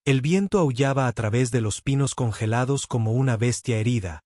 El viento aullaba a través de los pinos congelados como una bestia herida,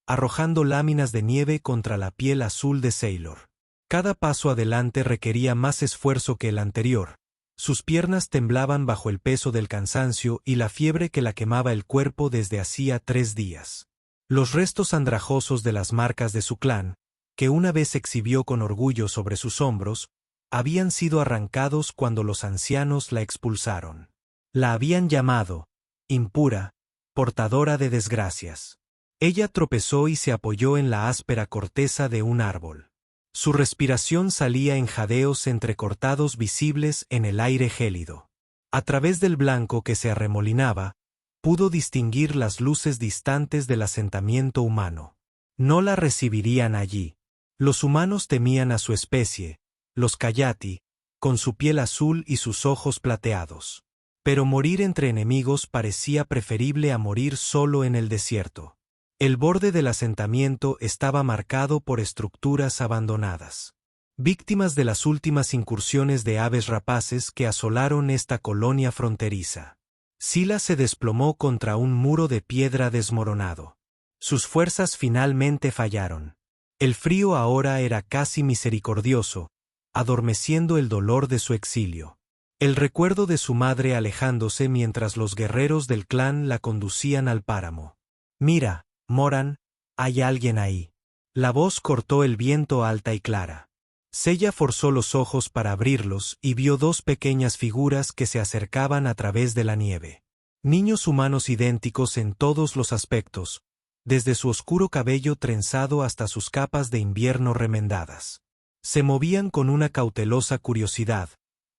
arrojando láminas de nieve contra la piel azul de Sailor. Cada paso adelante requería más esfuerzo que el anterior. Sus piernas temblaban bajo el peso del cansancio y la fiebre que la quemaba el cuerpo desde hacía 3 días. Los restos andrajosos de las marcas de su clan, que una vez exhibió con orgullo sobre sus hombros, habían sido arrancados cuando los ancianos la expulsaron. La habían llamado impura, portadora de desgracias. Ella tropezó y se apoyó en la áspera corteza de un árbol. Su respiración salía en jadeos entrecortados visibles en el aire gélido. A través del blanco que se arremolinaba, pudo distinguir las luces distantes del asentamiento humano. No la recibirían allí. Los humanos temían a su especie, los Kayati, con su piel azul y sus ojos plateados. Pero morir entre enemigos parecía preferible a morir solo en el desierto. El borde del asentamiento estaba marcado por estructuras abandonadas, víctimas de las últimas incursiones de aves rapaces que asolaron esta colonia fronteriza. Sila se desplomó contra un muro de piedra desmoronado. Sus fuerzas finalmente fallaron. El frío ahora era casi misericordioso, adormeciendo el dolor de su exilio. El recuerdo de su madre alejándose mientras los guerreros del clan la conducían al páramo. «Mira, Moran, hay alguien ahí». La voz cortó el viento alta y clara. Sella forzó los ojos para abrirlos y vio 2 pequeñas figuras que se acercaban a través de la nieve. Niños humanos idénticos en todos los aspectos, desde su oscuro cabello trenzado hasta sus capas de invierno remendadas. Se movían con una cautelosa curiosidad,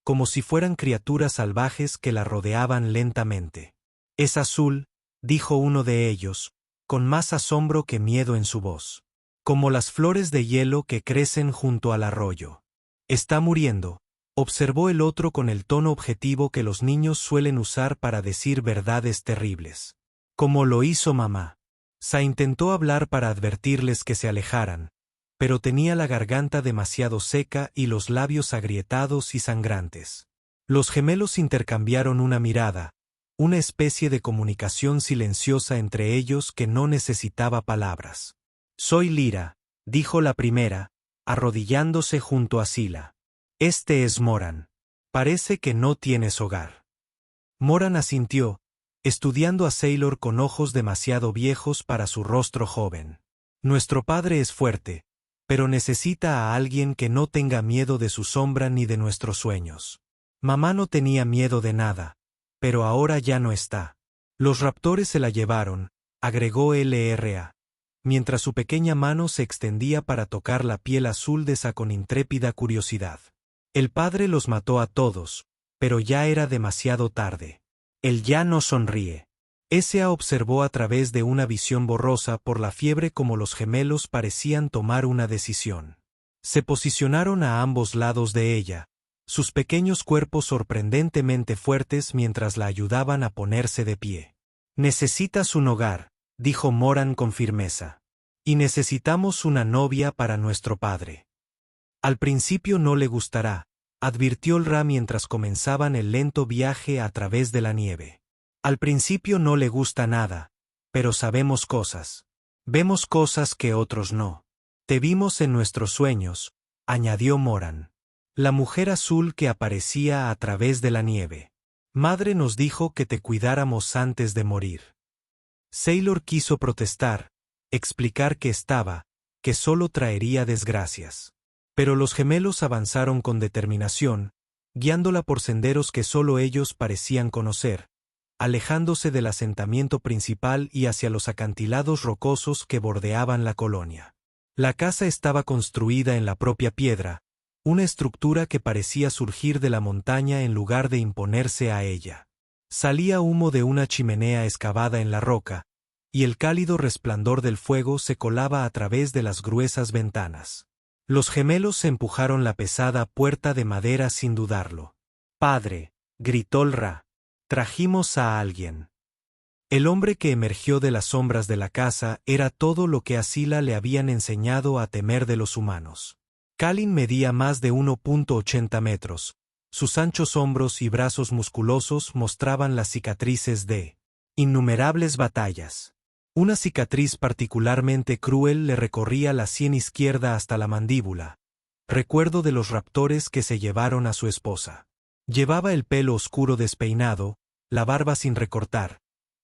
como si fueran criaturas salvajes que la rodeaban lentamente. «Es azul», dijo uno de ellos, con más asombro que miedo en su voz. «Como las flores de hielo que crecen junto al arroyo». «Está muriendo», observó el otro con el tono objetivo que los niños suelen usar para decir verdades terribles. «Como lo hizo mamá». Sa intentó hablar para advertirles que se alejaran, pero tenía la garganta demasiado seca y los labios agrietados y sangrantes. Los gemelos intercambiaron una mirada, una especie de comunicación silenciosa entre ellos que no necesitaba palabras. «Soy Lyra», dijo la primera, arrodillándose junto a Sila. «Este es Moran. Parece que no tienes hogar». Moran asintió, estudiando a Sailor con ojos demasiado viejos para su rostro joven. «Nuestro padre es fuerte, pero necesita a alguien que no tenga miedo de su sombra ni de nuestros sueños. Mamá no tenía miedo de nada, pero ahora ya no está. Los raptores se la llevaron», agregó LRA, mientras su pequeña mano se extendía para tocar la piel azul de Sa con intrépida curiosidad. «El padre los mató a todos, pero ya era demasiado tarde». Él ya no sonríe. S.A. observó a través de una visión borrosa por la fiebre como los gemelos parecían tomar una decisión. Se posicionaron a ambos lados de ella, sus pequeños cuerpos sorprendentemente fuertes mientras la ayudaban a ponerse de pie. «Necesitas un hogar», dijo Moran con firmeza. «Y necesitamos una novia para nuestro padre». «Al principio no le gustará», advirtió Ra mientras comenzaban el lento viaje a través de la nieve. «Al principio no le gusta nada, pero sabemos cosas. Vemos cosas que otros no. Te vimos en nuestros sueños», añadió Moran. La mujer azul que aparecía a través de la nieve. «Madre nos dijo que te cuidáramos antes de morir». Sailor quiso protestar, explicar que solo traería desgracias. Pero los gemelos avanzaron con determinación, guiándola por senderos que solo ellos parecían conocer, alejándose del asentamiento principal y hacia los acantilados rocosos que bordeaban la colonia. La casa estaba construida en la propia piedra, una estructura que parecía surgir de la montaña en lugar de imponerse a ella. Salía humo de una chimenea excavada en la roca, y el cálido resplandor del fuego se colaba a través de las gruesas ventanas. Los gemelos empujaron la pesada puerta de madera sin dudarlo. «Padre», gritó Ra, «trajimos a alguien». El hombre que emergió de las sombras de la casa era todo lo que a Sila le habían enseñado a temer de los humanos. Kalin medía más de 1.80 metros, Sus anchos hombros y brazos musculosos mostraban las cicatrices de innumerables batallas. Una cicatriz particularmente cruel le recorría la sien izquierda hasta la mandíbula, recuerdo de los raptores que se llevaron a su esposa. Llevaba el pelo oscuro despeinado, la barba sin recortar,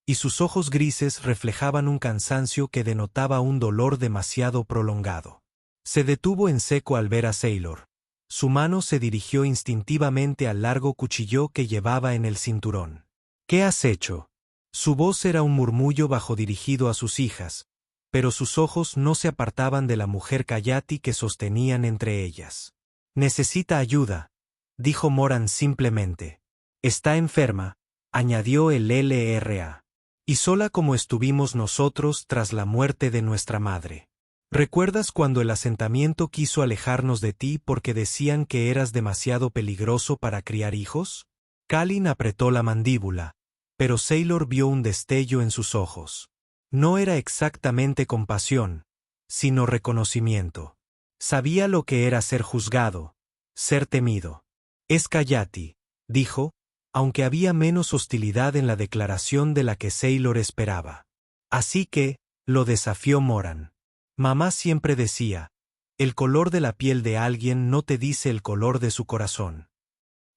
y sus ojos grises reflejaban un cansancio que denotaba un dolor demasiado prolongado. Se detuvo en seco al ver a Sailor. Su mano se dirigió instintivamente al largo cuchillo que llevaba en el cinturón. «¿Qué has hecho?». Su voz era un murmullo bajo dirigido a sus hijas, pero sus ojos no se apartaban de la mujer Callati que sostenían entre ellas. «Necesita ayuda», dijo Moran simplemente. «Está enferma», añadió el LRA. «Y sola como estuvimos nosotros tras la muerte de nuestra madre. ¿Recuerdas cuando el asentamiento quiso alejarnos de ti porque decían que eras demasiado peligroso para criar hijos?». Kalin apretó la mandíbula, pero Sailor vio un destello en sus ojos. No era exactamente compasión, sino reconocimiento. Sabía lo que era ser juzgado, ser temido. «Es Callati», dijo, aunque había menos hostilidad en la declaración de la que Sailor esperaba. «Así que», lo desafió Moran. «Mamá siempre decía, el color de la piel de alguien no te dice el color de su corazón».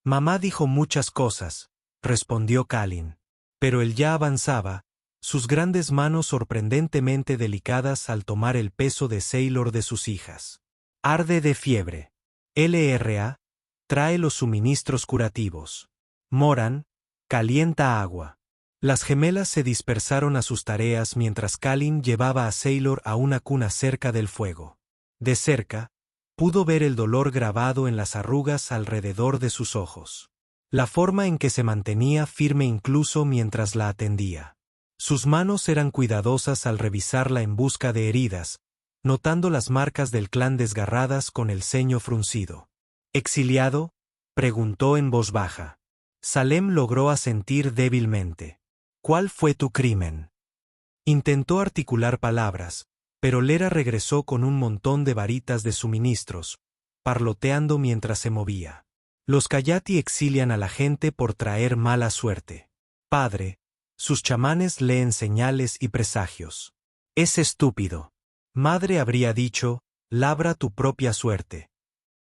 «Mamá dijo muchas cosas», respondió Kalin. Pero él ya avanzaba, sus grandes manos sorprendentemente delicadas al tomar el peso de Sailor de sus hijas. «Arde de fiebre. LRA, trae los suministros curativos. Moran, calienta agua». Las gemelas se dispersaron a sus tareas mientras Kalin llevaba a Sailor a una cuna cerca del fuego. De cerca, pudo ver el dolor grabado en las arrugas alrededor de sus ojos. La forma en que se mantenía firme incluso mientras la atendía. Sus manos eran cuidadosas al revisarla en busca de heridas, notando las marcas del clan desgarradas con el ceño fruncido. «¿Exiliado?», preguntó en voz baja. Salem logró asentir débilmente. «¿Cuál fue tu crimen?». Intentó articular palabras, pero Lera regresó con un montón de varitas de suministros, parloteando mientras se movía. «Los Callati exilian a la gente por traer mala suerte. Padre, sus chamanes leen señales y presagios. Es estúpido. Madre habría dicho, labra tu propia suerte».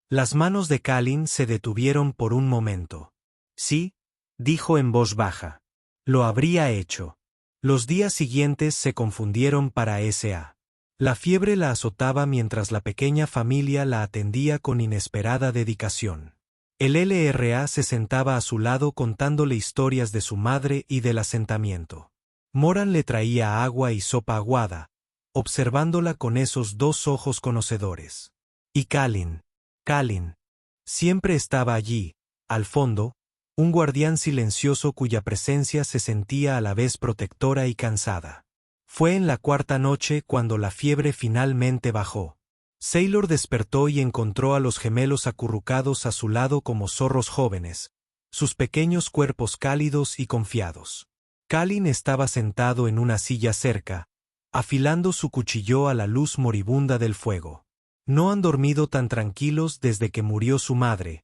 Las manos de Kalin se detuvieron por un momento. «Sí», dijo en voz baja. «Lo habría hecho». Los días siguientes se confundieron para S.A. La fiebre la azotaba mientras la pequeña familia la atendía con inesperada dedicación. El LRA se sentaba a su lado contándole historias de su madre y del asentamiento. Moran le traía agua y sopa aguada, observándola con esos dos ojos conocedores. Y Kalin, siempre estaba allí, al fondo, un guardián silencioso cuya presencia se sentía a la vez protectora y cansada. Fue en la cuarta noche cuando la fiebre finalmente bajó. Sailor despertó y encontró a los gemelos acurrucados a su lado como zorros jóvenes, sus pequeños cuerpos cálidos y confiados. Kalin estaba sentado en una silla cerca, afilando su cuchillo a la luz moribunda del fuego. «No han dormido tan tranquilos desde que murió su madre»,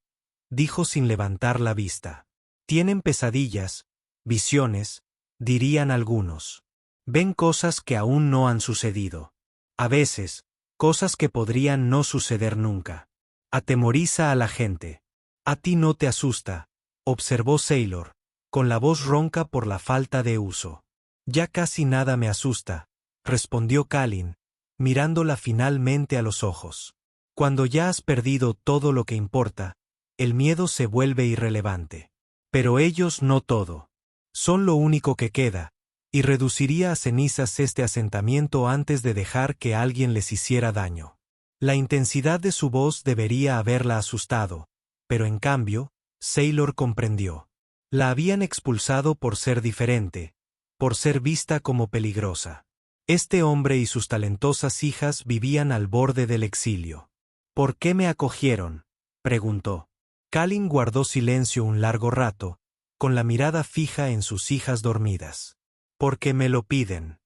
dijo sin levantar la vista. «Tienen pesadillas, visiones», dirían algunos. «Ven cosas que aún no han sucedido. A veces, cosas que podrían no suceder nunca. Atemoriza a la gente». «A ti no te asusta», observó Sailor, con la voz ronca por la falta de uso. «Ya casi nada me asusta», respondió Kalin, mirándola finalmente a los ojos. «Cuando ya has perdido todo lo que importa, el miedo se vuelve irrelevante. Pero ellos no todo. Son lo único que queda, y reduciría a cenizas este asentamiento antes de dejar que alguien les hiciera daño». La intensidad de su voz debería haberla asustado, pero en cambio, Sailor comprendió. La habían expulsado por ser diferente, por ser vista como peligrosa. Este hombre y sus talentosas hijas vivían al borde del exilio. «¿Por qué me acogieron?», preguntó. Kalin guardó silencio un largo rato, con la mirada fija en sus hijas dormidas. «Porque me lo piden.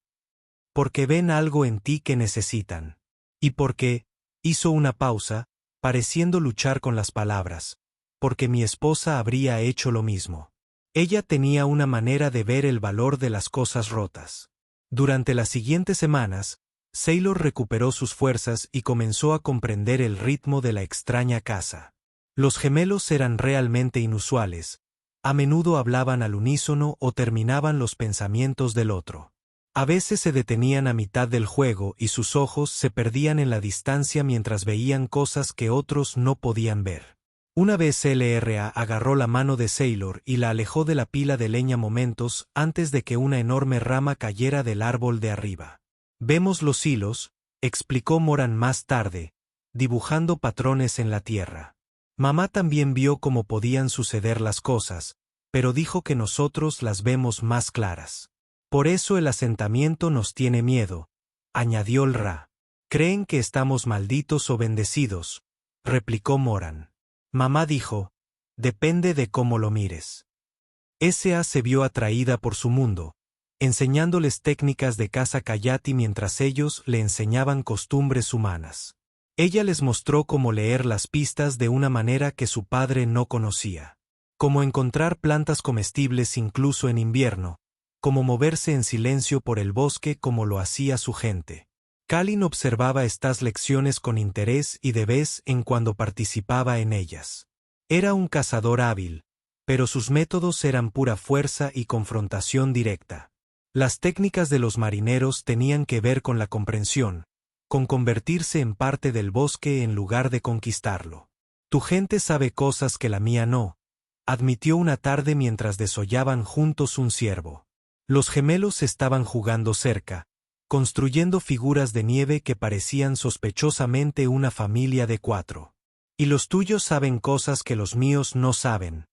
Porque ven algo en ti que necesitan. Y porque», hizo una pausa, pareciendo luchar con las palabras, porque mi esposa habría hecho lo mismo. Ella tenía una manera de ver el valor de las cosas rotas. Durante las siguientes semanas, Sailor recuperó sus fuerzas y comenzó a comprender el ritmo de la extraña casa. Los gemelos eran realmente inusuales. A menudo hablaban al unísono o terminaban los pensamientos del otro. A veces se detenían a mitad del juego y sus ojos se perdían en la distancia mientras veían cosas que otros no podían ver. Una vez LRA agarró la mano de Sailor y la alejó de la pila de leña momentos antes de que una enorme rama cayera del árbol de arriba. Vemos los hilos, explicó Moran más tarde, dibujando patrones en la tierra. Mamá también vio cómo podían suceder las cosas, pero dijo que nosotros las vemos más claras. Por eso el asentamiento nos tiene miedo, añadió el Ra. ¿Creen que estamos malditos o bendecidos?, replicó Moran. Mamá dijo, depende de cómo lo mires. S.A. se vio atraída por su mundo, enseñándoles técnicas de caza Kayati mientras ellos le enseñaban costumbres humanas. Ella les mostró cómo leer las pistas de una manera que su padre no conocía. Cómo encontrar plantas comestibles incluso en invierno, cómo moverse en silencio por el bosque como lo hacía su gente. Kalin observaba estas lecciones con interés y de vez en cuando participaba en ellas. Era un cazador hábil, pero sus métodos eran pura fuerza y confrontación directa. Las técnicas de los marineros tenían que ver con la comprensión, con convertirse en parte del bosque en lugar de conquistarlo. Tu gente sabe cosas que la mía no, admitió una tarde mientras desollaban juntos un ciervo. Los gemelos estaban jugando cerca, construyendo figuras de nieve que parecían sospechosamente una familia de 4. Y los tuyos saben cosas que los míos no saben,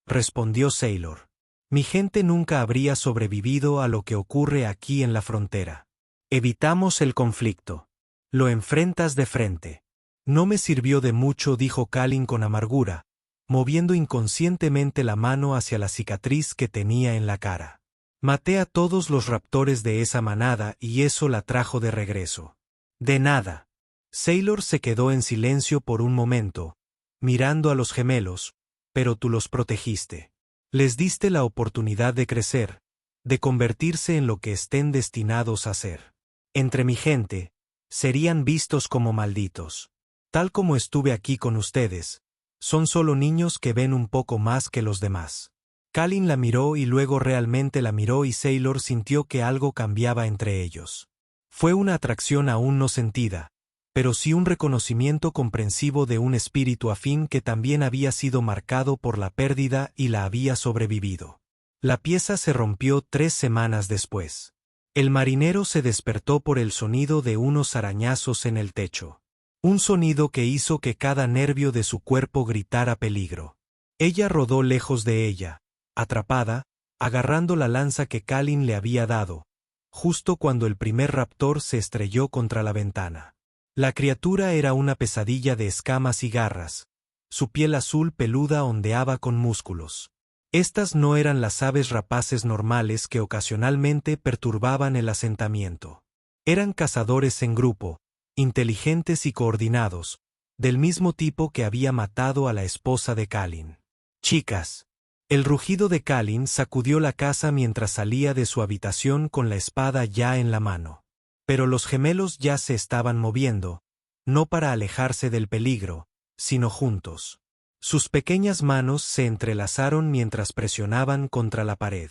respondió Sailor. Mi gente nunca habría sobrevivido a lo que ocurre aquí en la frontera. Evitamos el conflicto. Lo enfrentas de frente. No me sirvió de mucho, dijo Kalin con amargura, moviendo inconscientemente la mano hacia la cicatriz que tenía en la cara. Maté a todos los raptores de esa manada y eso la trajo de regreso. De nada. Sailor se quedó en silencio por un momento, mirando a los gemelos, pero tú los protegiste. Les diste la oportunidad de crecer, de convertirse en lo que estén destinados a ser. Entre mi gente, serían vistos como malditos. Tal como estuve aquí con ustedes, son solo niños que ven un poco más que los demás. Kalin la miró y luego realmente la miró y Sailor sintió que algo cambiaba entre ellos. Fue una atracción aún no sentida, pero sí un reconocimiento comprensivo de un espíritu afín que también había sido marcado por la pérdida y la había sobrevivido. La pieza se rompió 3 semanas después. El marinero se despertó por el sonido de unos arañazos en el techo. Un sonido que hizo que cada nervio de su cuerpo gritara peligro. Ella rodó lejos de ella, atrapada, agarrando la lanza que Kalin le había dado, justo cuando el primer raptor se estrelló contra la ventana. La criatura era una pesadilla de escamas y garras. Su piel azul peluda ondeaba con músculos. Estas no eran las aves rapaces normales que ocasionalmente perturbaban el asentamiento. Eran cazadores en grupo, inteligentes y coordinados, del mismo tipo que había matado a la esposa de Kalin. Chicas. El rugido de Kalin sacudió la casa mientras salía de su habitación con la espada ya en la mano. Pero los gemelos ya se estaban moviendo, no para alejarse del peligro, sino juntos. Sus pequeñas manos se entrelazaron mientras presionaban contra la pared.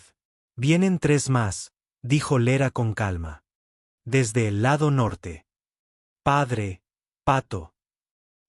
Vienen 3 más, dijo Lera con calma. Desde el lado norte. Padre, Pato.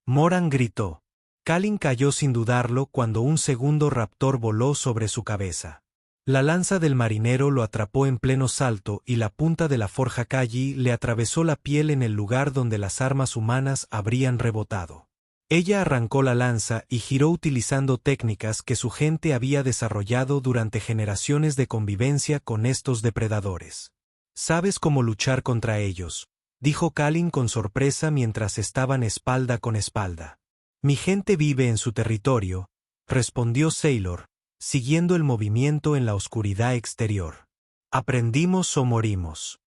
Moran gritó. Kalin cayó sin dudarlo cuando un segundo raptor voló sobre su cabeza. La lanza del marinero lo atrapó en pleno salto y la punta de la forja Kayi le atravesó la piel en el lugar donde las armas humanas habrían rebotado. Ella arrancó la lanza y giró utilizando técnicas que su gente había desarrollado durante generaciones de convivencia con estos depredadores. «¿Sabes cómo luchar contra ellos?», dijo Kalin con sorpresa mientras estaban espalda con espalda. «Mi gente vive en su territorio», respondió Sailor, siguiendo el movimiento en la oscuridad exterior. «Aprendimos o morimos».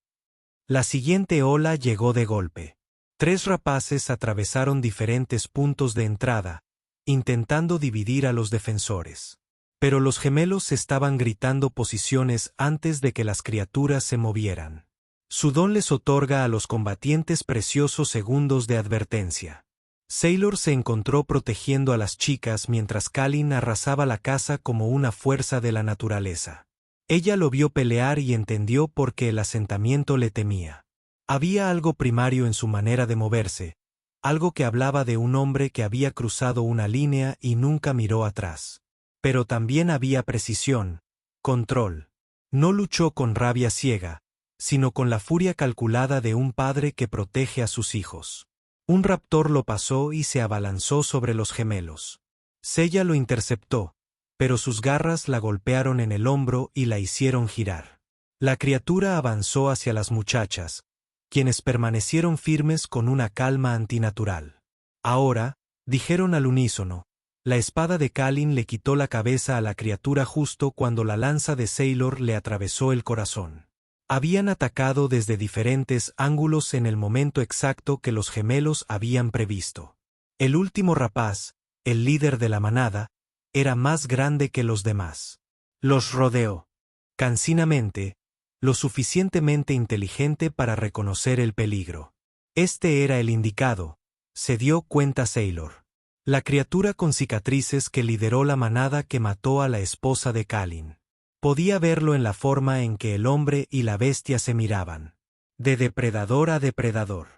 La siguiente ola llegó de golpe. 3 rapaces atravesaron diferentes puntos de entrada, intentando dividir a los defensores. Pero los gemelos estaban gritando posiciones antes de que las criaturas se movieran. Su don les otorga a los combatientes preciosos segundos de advertencia. Sailor se encontró protegiendo a las chicas mientras Kalin arrasaba la casa como una fuerza de la naturaleza. Ella lo vio pelear y entendió por qué el asentamiento le temía. Había algo primario en su manera de moverse, algo que hablaba de un hombre que había cruzado una línea y nunca miró atrás. Pero también había precisión, control. No luchó con rabia ciega, sino con la furia calculada de un padre que protege a sus hijos. Un raptor lo pasó y se abalanzó sobre los gemelos. Seiya lo interceptó, pero sus garras la golpearon en el hombro y la hicieron girar. La criatura avanzó hacia las muchachas, quienes permanecieron firmes con una calma antinatural. Ahora, dijeron al unísono, la espada de Kalin le quitó la cabeza a la criatura justo cuando la lanza de Sailor le atravesó el corazón. Habían atacado desde diferentes ángulos en el momento exacto que los gemelos habían previsto. El último rapaz, el líder de la manada, era más grande que los demás. Los rodeó. Cansinamente, lo suficientemente inteligente para reconocer el peligro. Este era el indicado, se dio cuenta Sailor. La criatura con cicatrices que lideró la manada que mató a la esposa de Kalin. Podía verlo en la forma en que el hombre y la bestia se miraban. De depredador a depredador.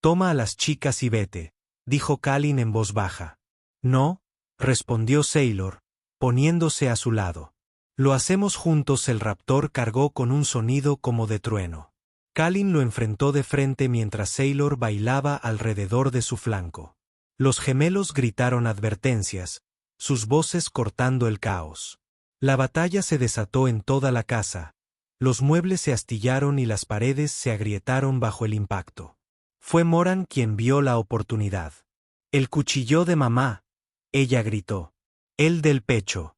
Toma a las chicas y vete, dijo Kalin en voz baja. No, respondió Sailor, poniéndose a su lado. Lo hacemos juntos. El raptor cargó con un sonido como de trueno. Kalin lo enfrentó de frente mientras Sailor bailaba alrededor de su flanco. Los gemelos gritaron advertencias, sus voces cortando el caos. La batalla se desató en toda la casa. Los muebles se astillaron y las paredes se agrietaron bajo el impacto. Fue Moran quien vio la oportunidad. El cuchillo de mamá, ella gritó. El del pecho.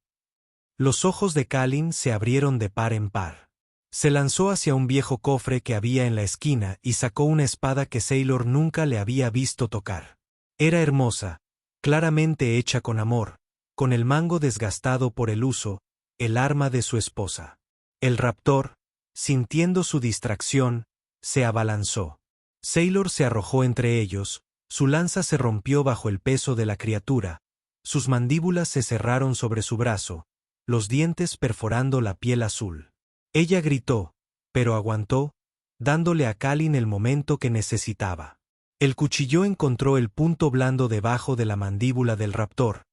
Los ojos de Kalin se abrieron de par en par. Se lanzó hacia un viejo cofre que había en la esquina y sacó una espada que Sailor nunca le había visto tocar. Era hermosa, claramente hecha con amor, con el mango desgastado por el uso, el arma de su esposa. El raptor, sintiendo su distracción, se abalanzó. Sailor se arrojó entre ellos, su lanza se rompió bajo el peso de la criatura, sus mandíbulas se cerraron sobre su brazo, los dientes perforando la piel azul. Ella gritó, pero aguantó, dándole a Kalin el momento que necesitaba. El cuchillo encontró el punto blando debajo de la mandíbula del raptor,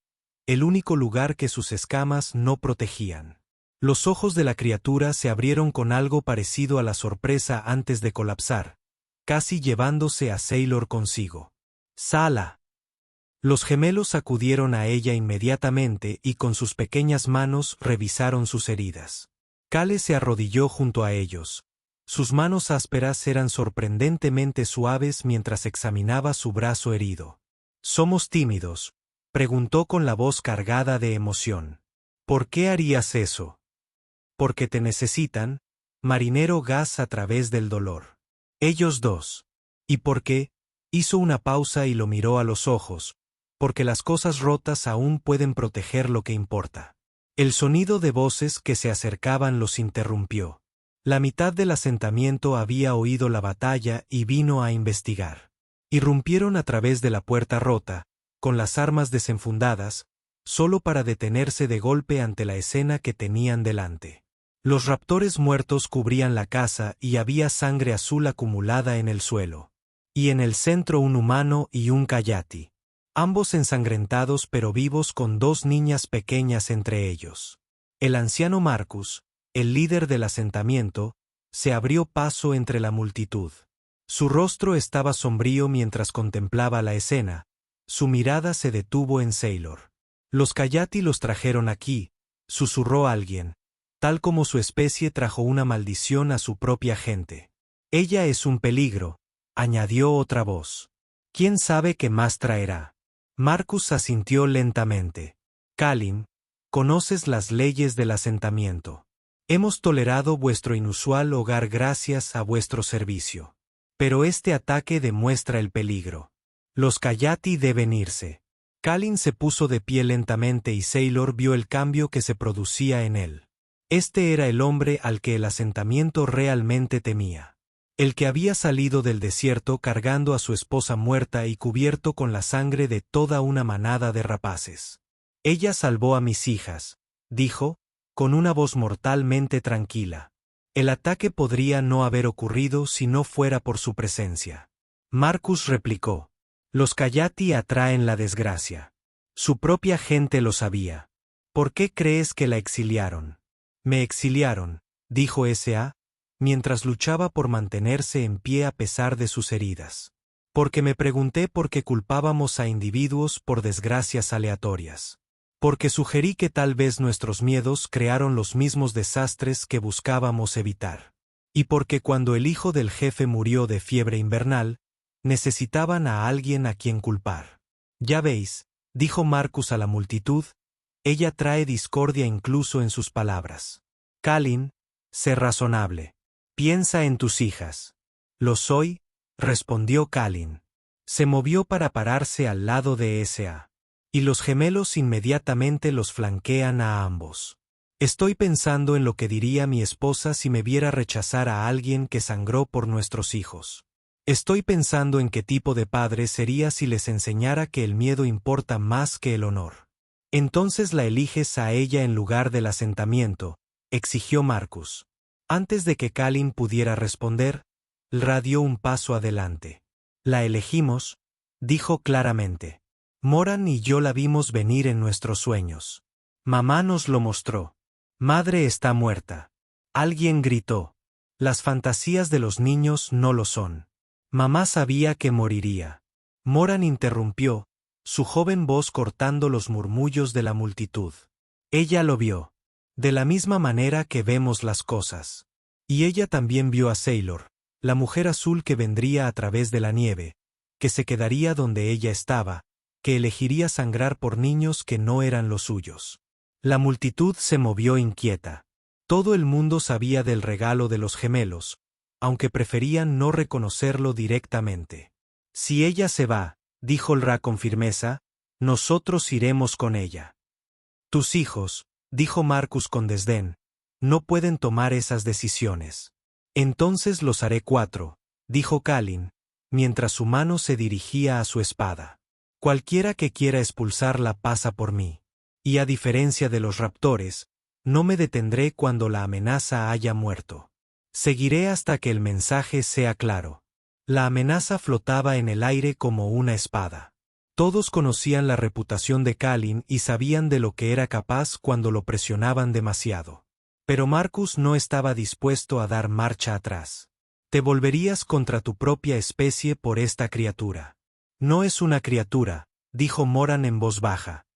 el único lugar que sus escamas no protegían. Los ojos de la criatura se abrieron con algo parecido a la sorpresa antes de colapsar, casi llevándose a Sailor consigo. ¡Sala! Los gemelos acudieron a ella inmediatamente y con sus pequeñas manos revisaron sus heridas. Kale se arrodilló junto a ellos. Sus manos ásperas eran sorprendentemente suaves mientras examinaba su brazo herido. «¿Somos tímidos?», preguntó con la voz cargada de emoción. «¿Por qué harías eso?». «Porque te necesitan», marinero gas a través del dolor. «Ellos dos». «¿Y por qué?». Hizo una pausa y lo miró a los ojos. «Porque las cosas rotas aún pueden proteger lo que importa». El sonido de voces que se acercaban los interrumpió. La mitad del asentamiento había oído la batalla y vino a investigar. Irrumpieron a través de la puerta rota, con las armas desenfundadas, solo para detenerse de golpe ante la escena que tenían delante. Los raptores muertos cubrían la casa y había sangre azul acumulada en el suelo. Y en el centro un humano y un Kayati. Ambos ensangrentados pero vivos con dos niñas pequeñas entre ellos. El anciano Marcus, el líder del asentamiento, se abrió paso entre la multitud. Su rostro estaba sombrío mientras contemplaba la escena, su mirada se detuvo en Sailor. «Los Kayati los trajeron aquí», susurró alguien, tal como su especie trajo una maldición a su propia gente. «Ella es un peligro», añadió otra voz. «¿Quién sabe qué más traerá?». Marcus asintió lentamente. «Kalin, conoces las leyes del asentamiento. Hemos tolerado vuestro inusual hogar gracias a vuestro servicio. Pero este ataque demuestra el peligro. Los Kayati deben irse». Kalin se puso de pie lentamente y Sailor vio el cambio que se producía en él. Este era el hombre al que el asentamiento realmente temía. El que había salido del desierto cargando a su esposa muerta y cubierto con la sangre de toda una manada de rapaces. Ella salvó a mis hijas, dijo, con una voz mortalmente tranquila. El ataque podría no haber ocurrido si no fuera por su presencia. Marcus replicó. Los Kayati atraen la desgracia. Su propia gente lo sabía. ¿Por qué crees que la exiliaron? Me exiliaron, dijo S.A., mientras luchaba por mantenerse en pie a pesar de sus heridas. Porque me pregunté por qué culpábamos a individuos por desgracias aleatorias. Porque sugerí que tal vez nuestros miedos crearon los mismos desastres que buscábamos evitar. Y porque cuando el hijo del jefe murió de fiebre invernal, necesitaban a alguien a quien culpar. Ya veis, dijo Marcus a la multitud, ella trae discordia incluso en sus palabras. Kalin, sé razonable. Piensa en tus hijas. Lo soy, respondió Kalin. Se movió para pararse al lado de S.A. Y los gemelos inmediatamente los flanquean a ambos. Estoy pensando en lo que diría mi esposa si me viera rechazar a alguien que sangró por nuestros hijos. Estoy pensando en qué tipo de padre sería si les enseñara que el miedo importa más que el honor. Entonces la eliges a ella en lugar del asentamiento, exigió Marcus. Antes de que Kalin pudiera responder, Ra dio un paso adelante. La elegimos, dijo claramente. Moran y yo la vimos venir en nuestros sueños. Mamá nos lo mostró. Madre está muerta. Alguien gritó. Las fantasías de los niños no lo son. Mamá sabía que moriría. Moran interrumpió, su joven voz cortando los murmullos de la multitud. Ella lo vio. De la misma manera que vemos las cosas. Y ella también vio a Sailor, la mujer azul que vendría a través de la nieve, que se quedaría donde ella estaba, que elegiría sangrar por niños que no eran los suyos. La multitud se movió inquieta. Todo el mundo sabía del regalo de los gemelos, aunque preferían no reconocerlo directamente. Si ella se va, dijo Ra con firmeza, nosotros iremos con ella. Tus hijos, dijo Marcus con desdén, no pueden tomar esas decisiones. Entonces los haré 4, dijo Kalin, mientras su mano se dirigía a su espada. Cualquiera que quiera expulsarla pasa por mí. Y a diferencia de los raptores, no me detendré cuando la amenaza haya muerto. Seguiré hasta que el mensaje sea claro. La amenaza flotaba en el aire como una espada. Todos conocían la reputación de Kalin y sabían de lo que era capaz cuando lo presionaban demasiado. Pero Marcus no estaba dispuesto a dar marcha atrás. Te volverías contra tu propia especie por esta criatura. No es una criatura, dijo Moran en voz baja.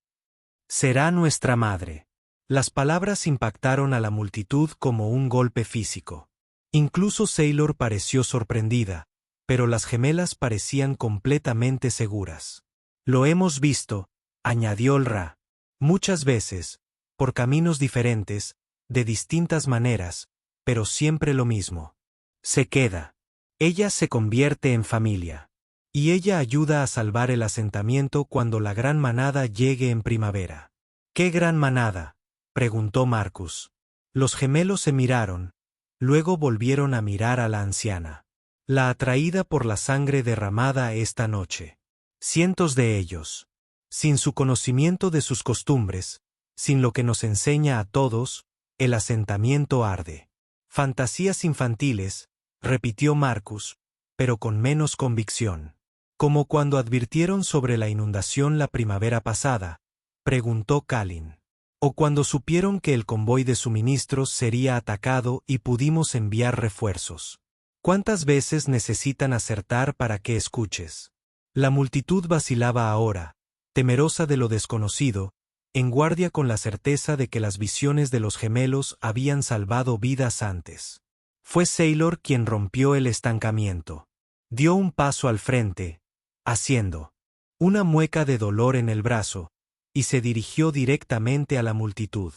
Será nuestra madre. Las palabras impactaron a la multitud como un golpe físico. Incluso Sailor pareció sorprendida, pero las gemelas parecían completamente seguras. Lo hemos visto, añadió Ra. Muchas veces, por caminos diferentes, de distintas maneras, pero siempre lo mismo. Se queda. Ella se convierte en familia. Y ella ayuda a salvar el asentamiento cuando la gran manada llegue en primavera. ¿Qué gran manada?, preguntó Marcus. Los gemelos se miraron, luego volvieron a mirar a la anciana. La atraída por la sangre derramada esta noche. Cientos de ellos. Sin su conocimiento de sus costumbres, sin lo que nos enseña a todos, el asentamiento arde. Fantasías infantiles, repitió Marcus, pero con menos convicción. Como cuando advirtieron sobre la inundación la primavera pasada, preguntó Kalin. O cuando supieron que el convoy de suministros sería atacado y pudimos enviar refuerzos. ¿Cuántas veces necesitan acertar para que escuches? La multitud vacilaba ahora, temerosa de lo desconocido, en guardia con la certeza de que las visiones de los gemelos habían salvado vidas antes. Fue Sailor quien rompió el estancamiento. Dio un paso al frente, haciendo una mueca de dolor en el brazo, y se dirigió directamente a la multitud.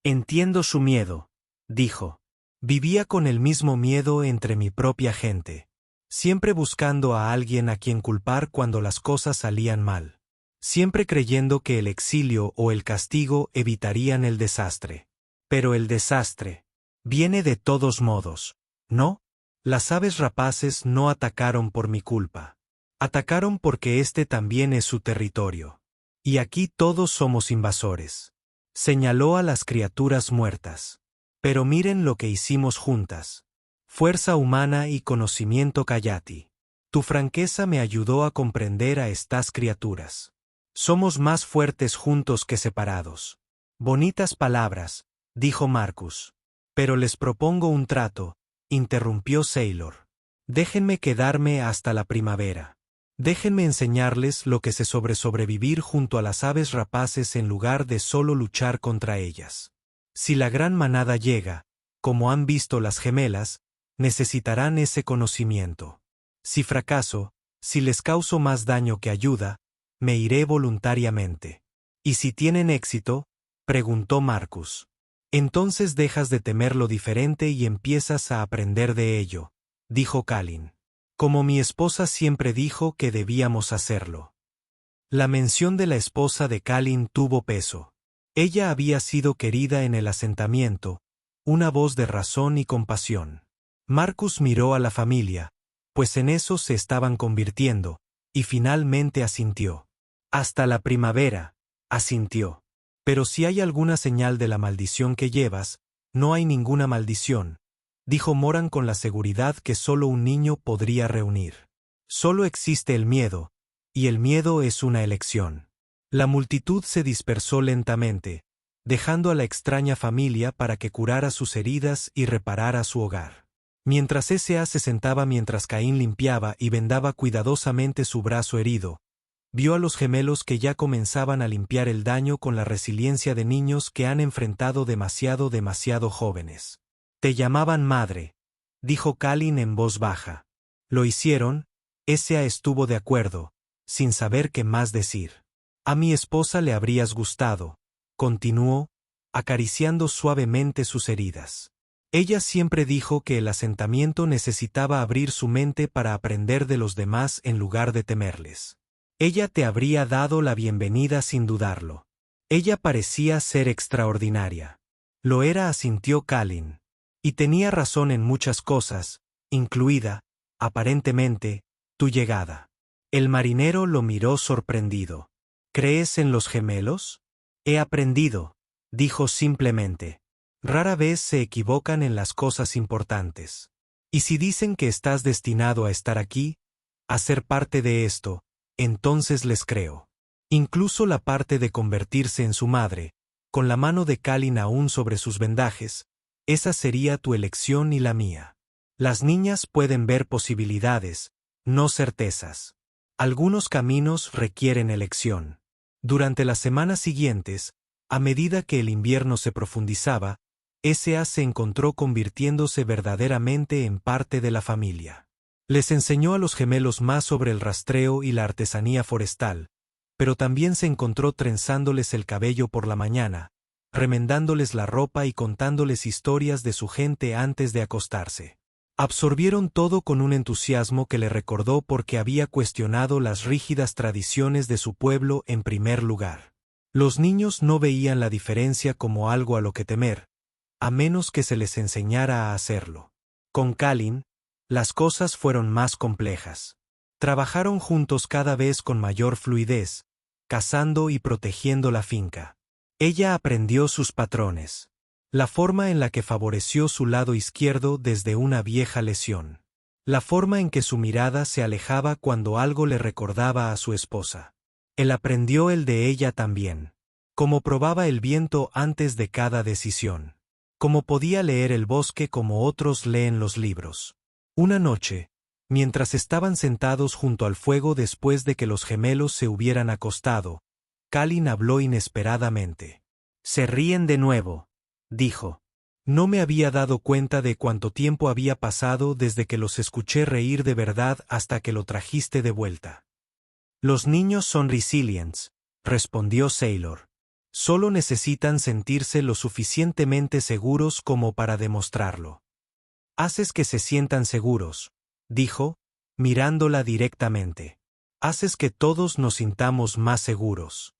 Entiendo su miedo, dijo. Vivía con el mismo miedo entre mi propia gente, siempre buscando a alguien a quien culpar cuando las cosas salían mal. siempre creyendo que el exilio o el castigo evitarían el desastre. Pero el desastre viene de todos modos, ¿no? Las aves rapaces no atacaron por mi culpa. Atacaron porque este también es su territorio. Y aquí todos somos invasores. Señaló a las criaturas muertas. Pero miren lo que hicimos juntas. Fuerza humana y conocimiento Kayati. Tu franqueza me ayudó a comprender a estas criaturas. Somos más fuertes juntos que separados. Bonitas palabras, dijo Marcus. Pero les propongo un trato, interrumpió Sailor. Déjenme quedarme hasta la primavera. Déjenme enseñarles lo que es sobrevivir junto a las aves rapaces en lugar de solo luchar contra ellas. Si la gran manada llega, como han visto las gemelas, necesitarán ese conocimiento. Si fracaso, si les causo más daño que ayuda, me iré voluntariamente. ¿Y si tienen éxito?, preguntó Marcus. Entonces dejas de temer lo diferente y empiezas a aprender de ello, dijo Kalin. Como mi esposa siempre dijo que debíamos hacerlo. La mención de la esposa de Kalin tuvo peso. Ella había sido querida en el asentamiento, una voz de razón y compasión. Marcus miró a la familia, pues en eso se estaban convirtiendo, y finalmente asintió. Hasta la primavera, asintió. Pero si hay alguna señal de la maldición que llevas, no hay ninguna maldición, dijo Moran con la seguridad que solo un niño podría reunir. Solo existe el miedo, y el miedo es una elección. La multitud se dispersó lentamente, dejando a la extraña familia para que curara sus heridas y reparara su hogar. Mientras S.A. se sentaba mientras Caín limpiaba y vendaba cuidadosamente su brazo herido, vio a los gemelos que ya comenzaban a limpiar el daño con la resiliencia de niños que han enfrentado demasiado jóvenes. Te llamaban madre, dijo Kalin en voz baja. Lo hicieron, S.A. estuvo de acuerdo, sin saber qué más decir. A mi esposa le habrías gustado, continuó, acariciando suavemente sus heridas. Ella siempre dijo que el asentamiento necesitaba abrir su mente para aprender de los demás en lugar de temerles. Ella te habría dado la bienvenida sin dudarlo. Ella parecía ser extraordinaria. Lo era, asintió Kalin. Y tenía razón en muchas cosas, incluida, aparentemente, tu llegada. El marinero lo miró sorprendido. ¿Crees en los gemelos? He aprendido, dijo simplemente. Rara vez se equivocan en las cosas importantes. Y si dicen que estás destinado a estar aquí, a ser parte de esto, entonces les creo. Incluso la parte de convertirse en su madre, con la mano de Kalin aún sobre sus vendajes, esa sería tu elección y la mía. Las niñas pueden ver posibilidades, no certezas. Algunos caminos requieren elección. Durante las semanas siguientes, a medida que el invierno se profundizaba, S.A. se encontró convirtiéndose verdaderamente en parte de la familia. Les enseñó a los gemelos más sobre el rastreo y la artesanía forestal, pero también se encontró trenzándoles el cabello por la mañana, remendándoles la ropa y contándoles historias de su gente antes de acostarse. Absorbieron todo con un entusiasmo que le recordó porque había cuestionado las rígidas tradiciones de su pueblo en primer lugar. Los niños no veían la diferencia como algo a lo que temer, a menos que se les enseñara a hacerlo. Con Kalin, las cosas fueron más complejas. Trabajaron juntos cada vez con mayor fluidez, cazando y protegiendo la finca. Ella aprendió sus patrones, la forma en la que favoreció su lado izquierdo desde una vieja lesión, la forma en que su mirada se alejaba cuando algo le recordaba a su esposa. Él aprendió el de ella también, cómo probaba el viento antes de cada decisión, cómo podía leer el bosque como otros leen los libros. Una noche, mientras estaban sentados junto al fuego después de que los gemelos se hubieran acostado, Kalin habló inesperadamente. Se ríen de nuevo, dijo. No me había dado cuenta de cuánto tiempo había pasado desde que los escuché reír de verdad hasta que lo trajiste de vuelta. Los niños son resilients, respondió Sailor. Solo necesitan sentirse lo suficientemente seguros como para demostrarlo. Haces que se sientan seguros, dijo, mirándola directamente. Haces que todos nos sintamos más seguros.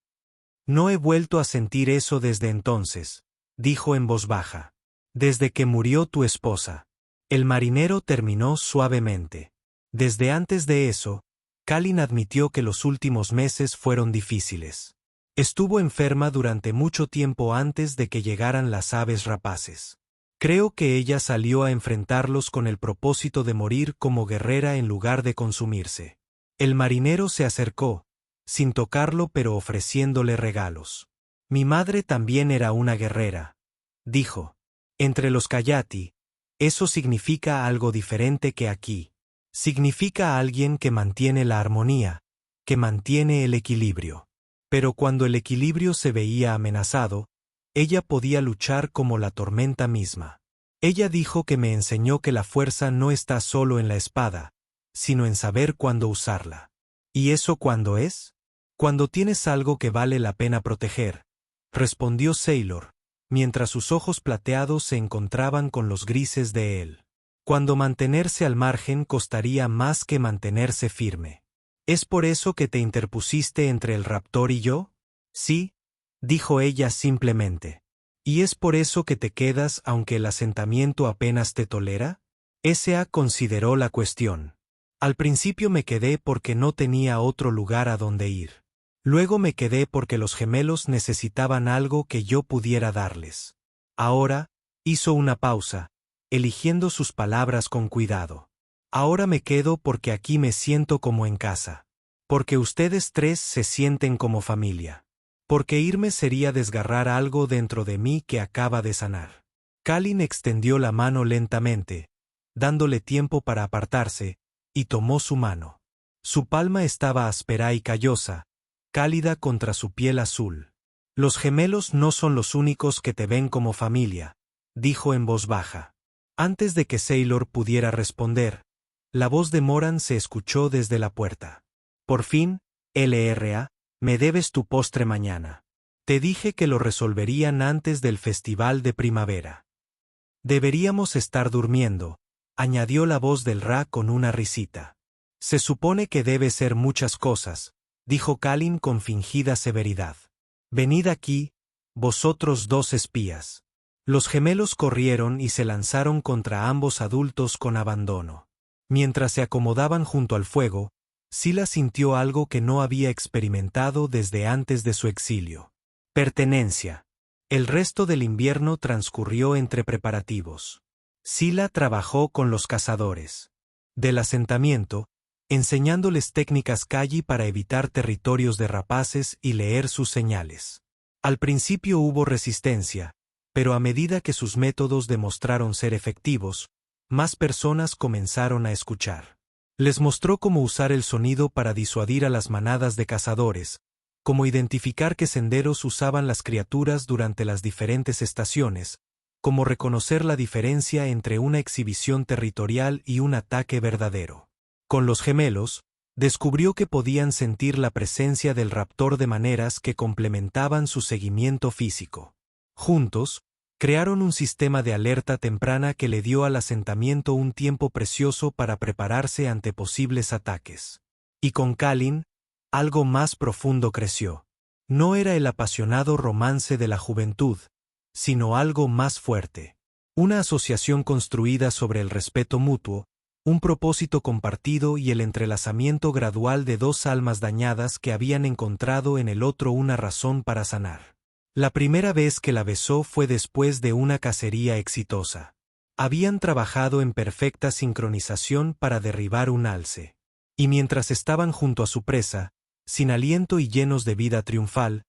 No he vuelto a sentir eso desde entonces, dijo en voz baja. Desde que murió tu esposa. El marinero terminó suavemente. Desde antes de eso, Kalin admitió que los últimos meses fueron difíciles. Estuvo enferma durante mucho tiempo antes de que llegaran las aves rapaces. Creo que ella salió a enfrentarlos con el propósito de morir como guerrera en lugar de consumirse. El marinero se acercó, sin tocarlo pero ofreciéndole regalos. Mi madre también era una guerrera, dijo. Entre los Kayati, eso significa algo diferente que aquí. Significa alguien que mantiene la armonía, que mantiene el equilibrio. Pero cuando el equilibrio se veía amenazado, ella podía luchar como la tormenta misma. Ella dijo que me enseñó que la fuerza no está solo en la espada, sino en saber cuándo usarla. ¿Y eso cuándo es? Cuando tienes algo que vale la pena proteger, respondió Sailor, mientras sus ojos plateados se encontraban con los grises de él. Cuando mantenerse al margen costaría más que mantenerse firme. ¿Es por eso que te interpusiste entre el raptor y yo? Sí, dijo ella simplemente. ¿Y es por eso que te quedas aunque el asentamiento apenas te tolera? S.A. consideró la cuestión. Al principio me quedé porque no tenía otro lugar a donde ir. Luego me quedé porque los gemelos necesitaban algo que yo pudiera darles. Ahora, hizo una pausa, eligiendo sus palabras con cuidado. Ahora me quedo porque aquí me siento como en casa. Porque ustedes tres se sienten como familia. Porque irme sería desgarrar algo dentro de mí que acaba de sanar. Kalin extendió la mano lentamente, dándole tiempo para apartarse, y tomó su mano. Su palma estaba áspera y callosa, cálida contra su piel azul. Los gemelos no son los únicos que te ven como familia, dijo en voz baja. Antes de que Sailor pudiera responder, la voz de Moran se escuchó desde la puerta. Por fin, LRA, me debes tu postre mañana. Te dije que lo resolverían antes del festival de primavera. Deberíamos estar durmiendo, añadió la voz del Ra con una risita. Se supone que debe ser muchas cosas, dijo Kalin con fingida severidad. Venid aquí, vosotros dos espías. Los gemelos corrieron y se lanzaron contra ambos adultos con abandono. Mientras se acomodaban junto al fuego, Sila sintió algo que no había experimentado desde antes de su exilio. Pertenencia. El resto del invierno transcurrió entre preparativos. Sila trabajó con los cazadores del asentamiento, enseñándoles técnicas Kayi para evitar territorios de rapaces y leer sus señales. Al principio hubo resistencia, pero a medida que sus métodos demostraron ser efectivos, más personas comenzaron a escuchar. Les mostró cómo usar el sonido para disuadir a las manadas de cazadores, cómo identificar qué senderos usaban las criaturas durante las diferentes estaciones, cómo reconocer la diferencia entre una exhibición territorial y un ataque verdadero. Con los gemelos, descubrió que podían sentir la presencia del raptor de maneras que complementaban su seguimiento físico. Juntos, crearon un sistema de alerta temprana que le dio al asentamiento un tiempo precioso para prepararse ante posibles ataques. Y con Kalin, algo más profundo creció. No era el apasionado romance de la juventud, sino algo más fuerte. Una asociación construida sobre el respeto mutuo, un propósito compartido y el entrelazamiento gradual de dos almas dañadas que habían encontrado en el otro una razón para sanar. La primera vez que la besó fue después de una cacería exitosa. Habían trabajado en perfecta sincronización para derribar un alce. Y mientras estaban junto a su presa, sin aliento y llenos de vida triunfal,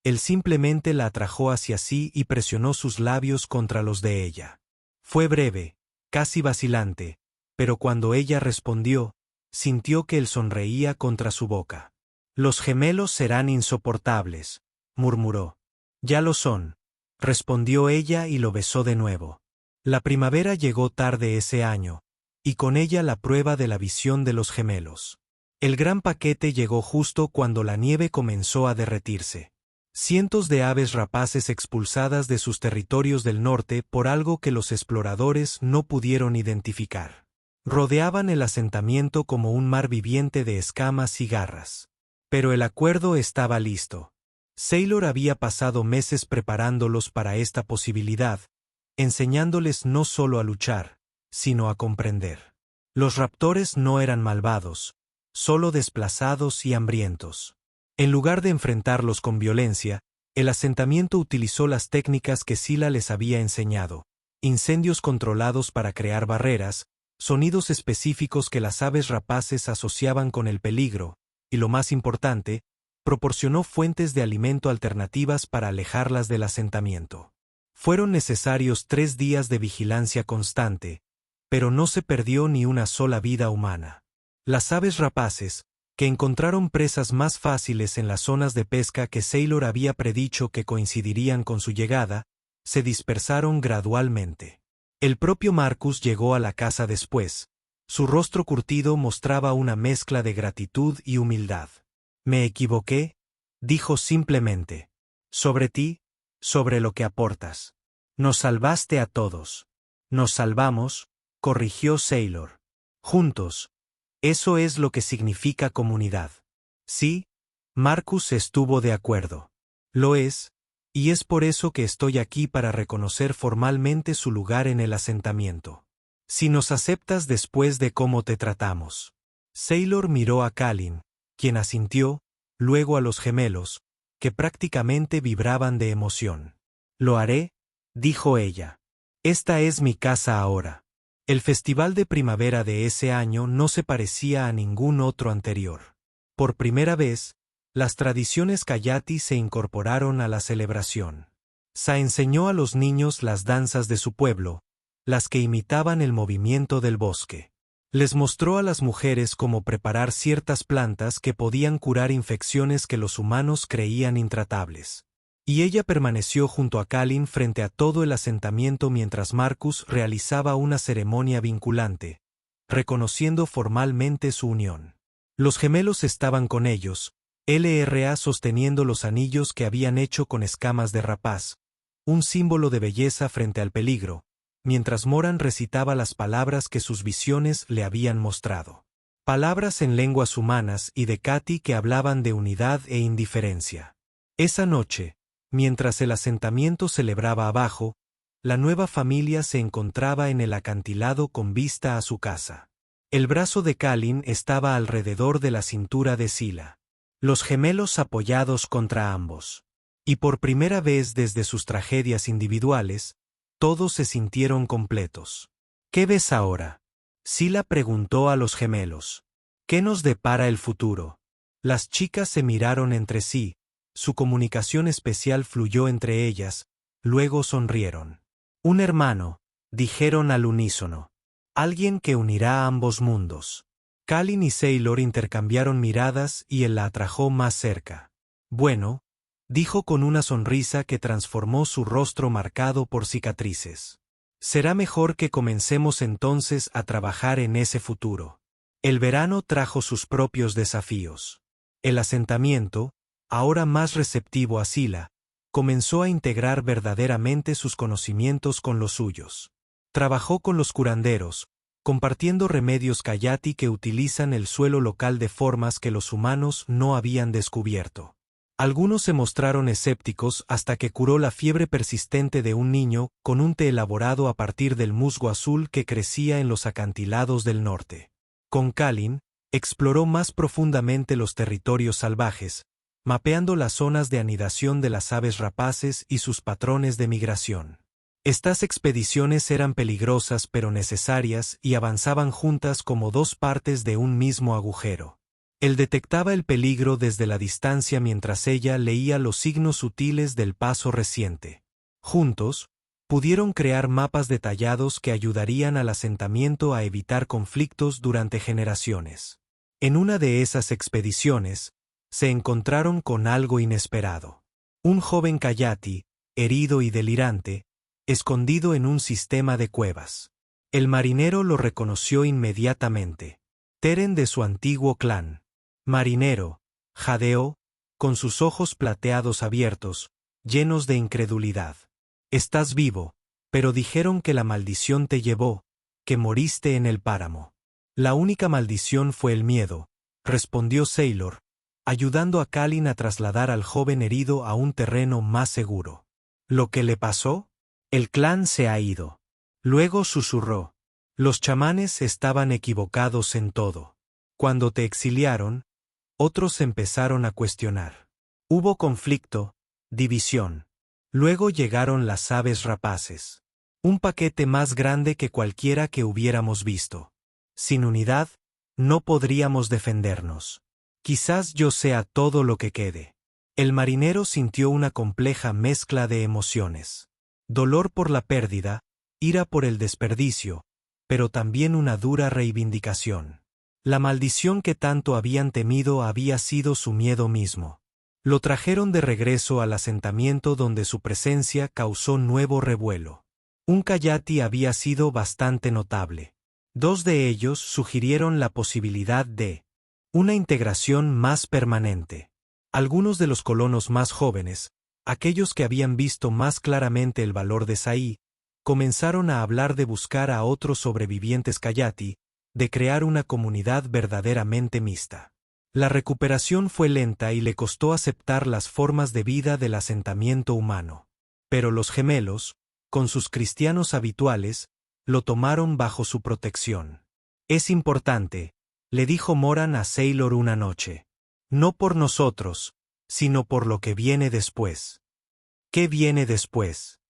él simplemente la atrajo hacia sí y presionó sus labios contra los de ella. Fue breve, casi vacilante, pero cuando ella respondió, sintió que él sonreía contra su boca. Los gemelos serán insoportables, murmuró. Ya lo son, respondió ella y lo besó de nuevo. La primavera llegó tarde ese año, y con ella la prueba de la visión de los gemelos. El gran paquete llegó justo cuando la nieve comenzó a derretirse. Cientos de aves rapaces expulsadas de sus territorios del norte por algo que los exploradores no pudieron identificar. Rodeaban el asentamiento como un mar viviente de escamas y garras. Pero el acuerdo estaba listo. Sailor había pasado meses preparándolos para esta posibilidad, enseñándoles no solo a luchar, sino a comprender. Los raptores no eran malvados, solo desplazados y hambrientos. En lugar de enfrentarlos con violencia, el asentamiento utilizó las técnicas que Scylla les había enseñado: incendios controlados para crear barreras, sonidos específicos que las aves rapaces asociaban con el peligro, y lo más importante, proporcionó fuentes de alimento alternativas para alejarlas del asentamiento. Fueron necesarios 3 días de vigilancia constante, pero no se perdió ni una sola vida humana. Las aves rapaces, que encontraron presas más fáciles en las zonas de pesca que Sailor había predicho que coincidirían con su llegada, se dispersaron gradualmente. El propio Marcus llegó a la casa después. Su rostro curtido mostraba una mezcla de gratitud y humildad. «Me equivoqué», dijo simplemente. «Sobre ti, sobre lo que aportas. Nos salvaste a todos». «Nos salvamos», corrigió Sailor. «Juntos. Eso es lo que significa comunidad». Sí, Marcus estuvo de acuerdo. Lo es, y es por eso que estoy aquí para reconocer formalmente su lugar en el asentamiento. Si nos aceptas después de cómo te tratamos. Sailor miró a Kalin, quien asintió, luego a los gemelos, que prácticamente vibraban de emoción. «Lo haré», dijo ella. «Esta es mi casa ahora». El festival de primavera de ese año no se parecía a ningún otro anterior. Por primera vez, las tradiciones Kayati se incorporaron a la celebración. Sa enseñó a los niños las danzas de su pueblo, las que imitaban el movimiento del bosque. Les mostró a las mujeres cómo preparar ciertas plantas que podían curar infecciones que los humanos creían intratables. Y ella permaneció junto a Kalin frente a todo el asentamiento mientras Marcus realizaba una ceremonia vinculante, reconociendo formalmente su unión. Los gemelos estaban con ellos, LRA sosteniendo los anillos que habían hecho con escamas de rapaz, un símbolo de belleza frente al peligro, mientras Moran recitaba las palabras que sus visiones le habían mostrado. Palabras en lenguas humanas y de Katy que hablaban de unidad e indiferencia. Esa noche, mientras el asentamiento celebraba abajo, la nueva familia se encontraba en el acantilado con vista a su casa. El brazo de Kalin estaba alrededor de la cintura de Scylla. Los gemelos apoyados contra ambos. Y por primera vez desde sus tragedias individuales, todos se sintieron completos. «¿Qué ves ahora?», Scylla preguntó a los gemelos. «¿Qué nos depara el futuro?». Las chicas se miraron entre sí, su comunicación especial fluyó entre ellas, luego sonrieron. «Un hermano», dijeron al unísono. «Alguien que unirá ambos mundos». Kalin y Sailor intercambiaron miradas y él la atrajo más cerca. «Bueno», dijo con una sonrisa que transformó su rostro marcado por cicatrices. «Será mejor que comencemos entonces a trabajar en ese futuro». El verano trajo sus propios desafíos. El asentamiento, ahora más receptivo a Scylla, comenzó a integrar verdaderamente sus conocimientos con los suyos. Trabajó con los curanderos, compartiendo remedios Kayati que utilizan el suelo local de formas que los humanos no habían descubierto. Algunos se mostraron escépticos hasta que curó la fiebre persistente de un niño con un té elaborado a partir del musgo azul que crecía en los acantilados del norte. Con Kalin, exploró más profundamente los territorios salvajes, mapeando las zonas de anidación de las aves rapaces y sus patrones de migración. Estas expediciones eran peligrosas pero necesarias y avanzaban juntas como dos partes de un mismo agujero. Él detectaba el peligro desde la distancia mientras ella leía los signos sutiles del paso reciente. Juntos, pudieron crear mapas detallados que ayudarían al asentamiento a evitar conflictos durante generaciones. En una de esas expediciones, se encontraron con algo inesperado. Un joven Kayati, herido y delirante, escondido en un sistema de cuevas. El marinero lo reconoció inmediatamente. Teren de su antiguo clan. «Marinero», jadeó, con sus ojos plateados abiertos, llenos de incredulidad. «Estás vivo, pero dijeron que la maldición te llevó, que moriste en el páramo». La única maldición fue el miedo, respondió Sailor, ayudando a Kalin a trasladar al joven herido a un terreno más seguro. ¿Lo que le pasó? El clan se ha ido. Luego susurró. Los chamanes estaban equivocados en todo. Cuando te exiliaron, otros empezaron a cuestionar. Hubo conflicto, división. Luego llegaron las aves rapaces. Un paquete más grande que cualquiera que hubiéramos visto. Sin unidad, no podríamos defendernos. Quizás yo sea todo lo que quede. El marinero sintió una compleja mezcla de emociones. Dolor por la pérdida, ira por el desperdicio, pero también una dura reivindicación. La maldición que tanto habían temido había sido su miedo mismo. Lo trajeron de regreso al asentamiento donde su presencia causó nuevo revuelo. Un Kayati había sido bastante notable. Dos de ellos sugirieron la posibilidad de una integración más permanente. Algunos de los colonos más jóvenes, aquellos que habían visto más claramente el valor de Sai, comenzaron a hablar de buscar a otros sobrevivientes Kayati, de crear una comunidad verdaderamente mixta. La recuperación fue lenta y le costó aceptar las formas de vida del asentamiento humano. Pero los gemelos, con sus cristianos habituales, lo tomaron bajo su protección. Es importante, le dijo Moran a Sailor una noche. No por nosotros, sino por lo que viene después. ¿Qué viene después?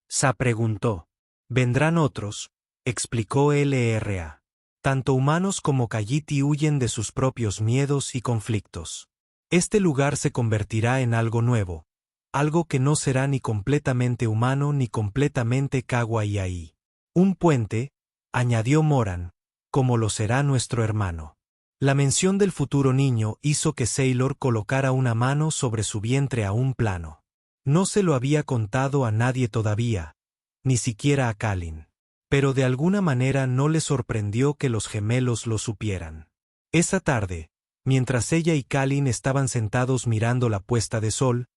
Sa preguntó. Vendrán otros, explicó LRA. Tanto humanos como Kayiti huyen de sus propios miedos y conflictos. Este lugar se convertirá en algo nuevo, algo que no será ni completamente humano ni completamente Kawaiai. Un puente, añadió Moran, como lo será nuestro hermano. La mención del futuro niño hizo que Sailor colocara una mano sobre su vientre a un plano. No se lo había contado a nadie todavía, ni siquiera a Kalin. Pero de alguna manera no le sorprendió que los gemelos lo supieran. Esa tarde, mientras ella y Kalin estaban sentados mirando la puesta de sol,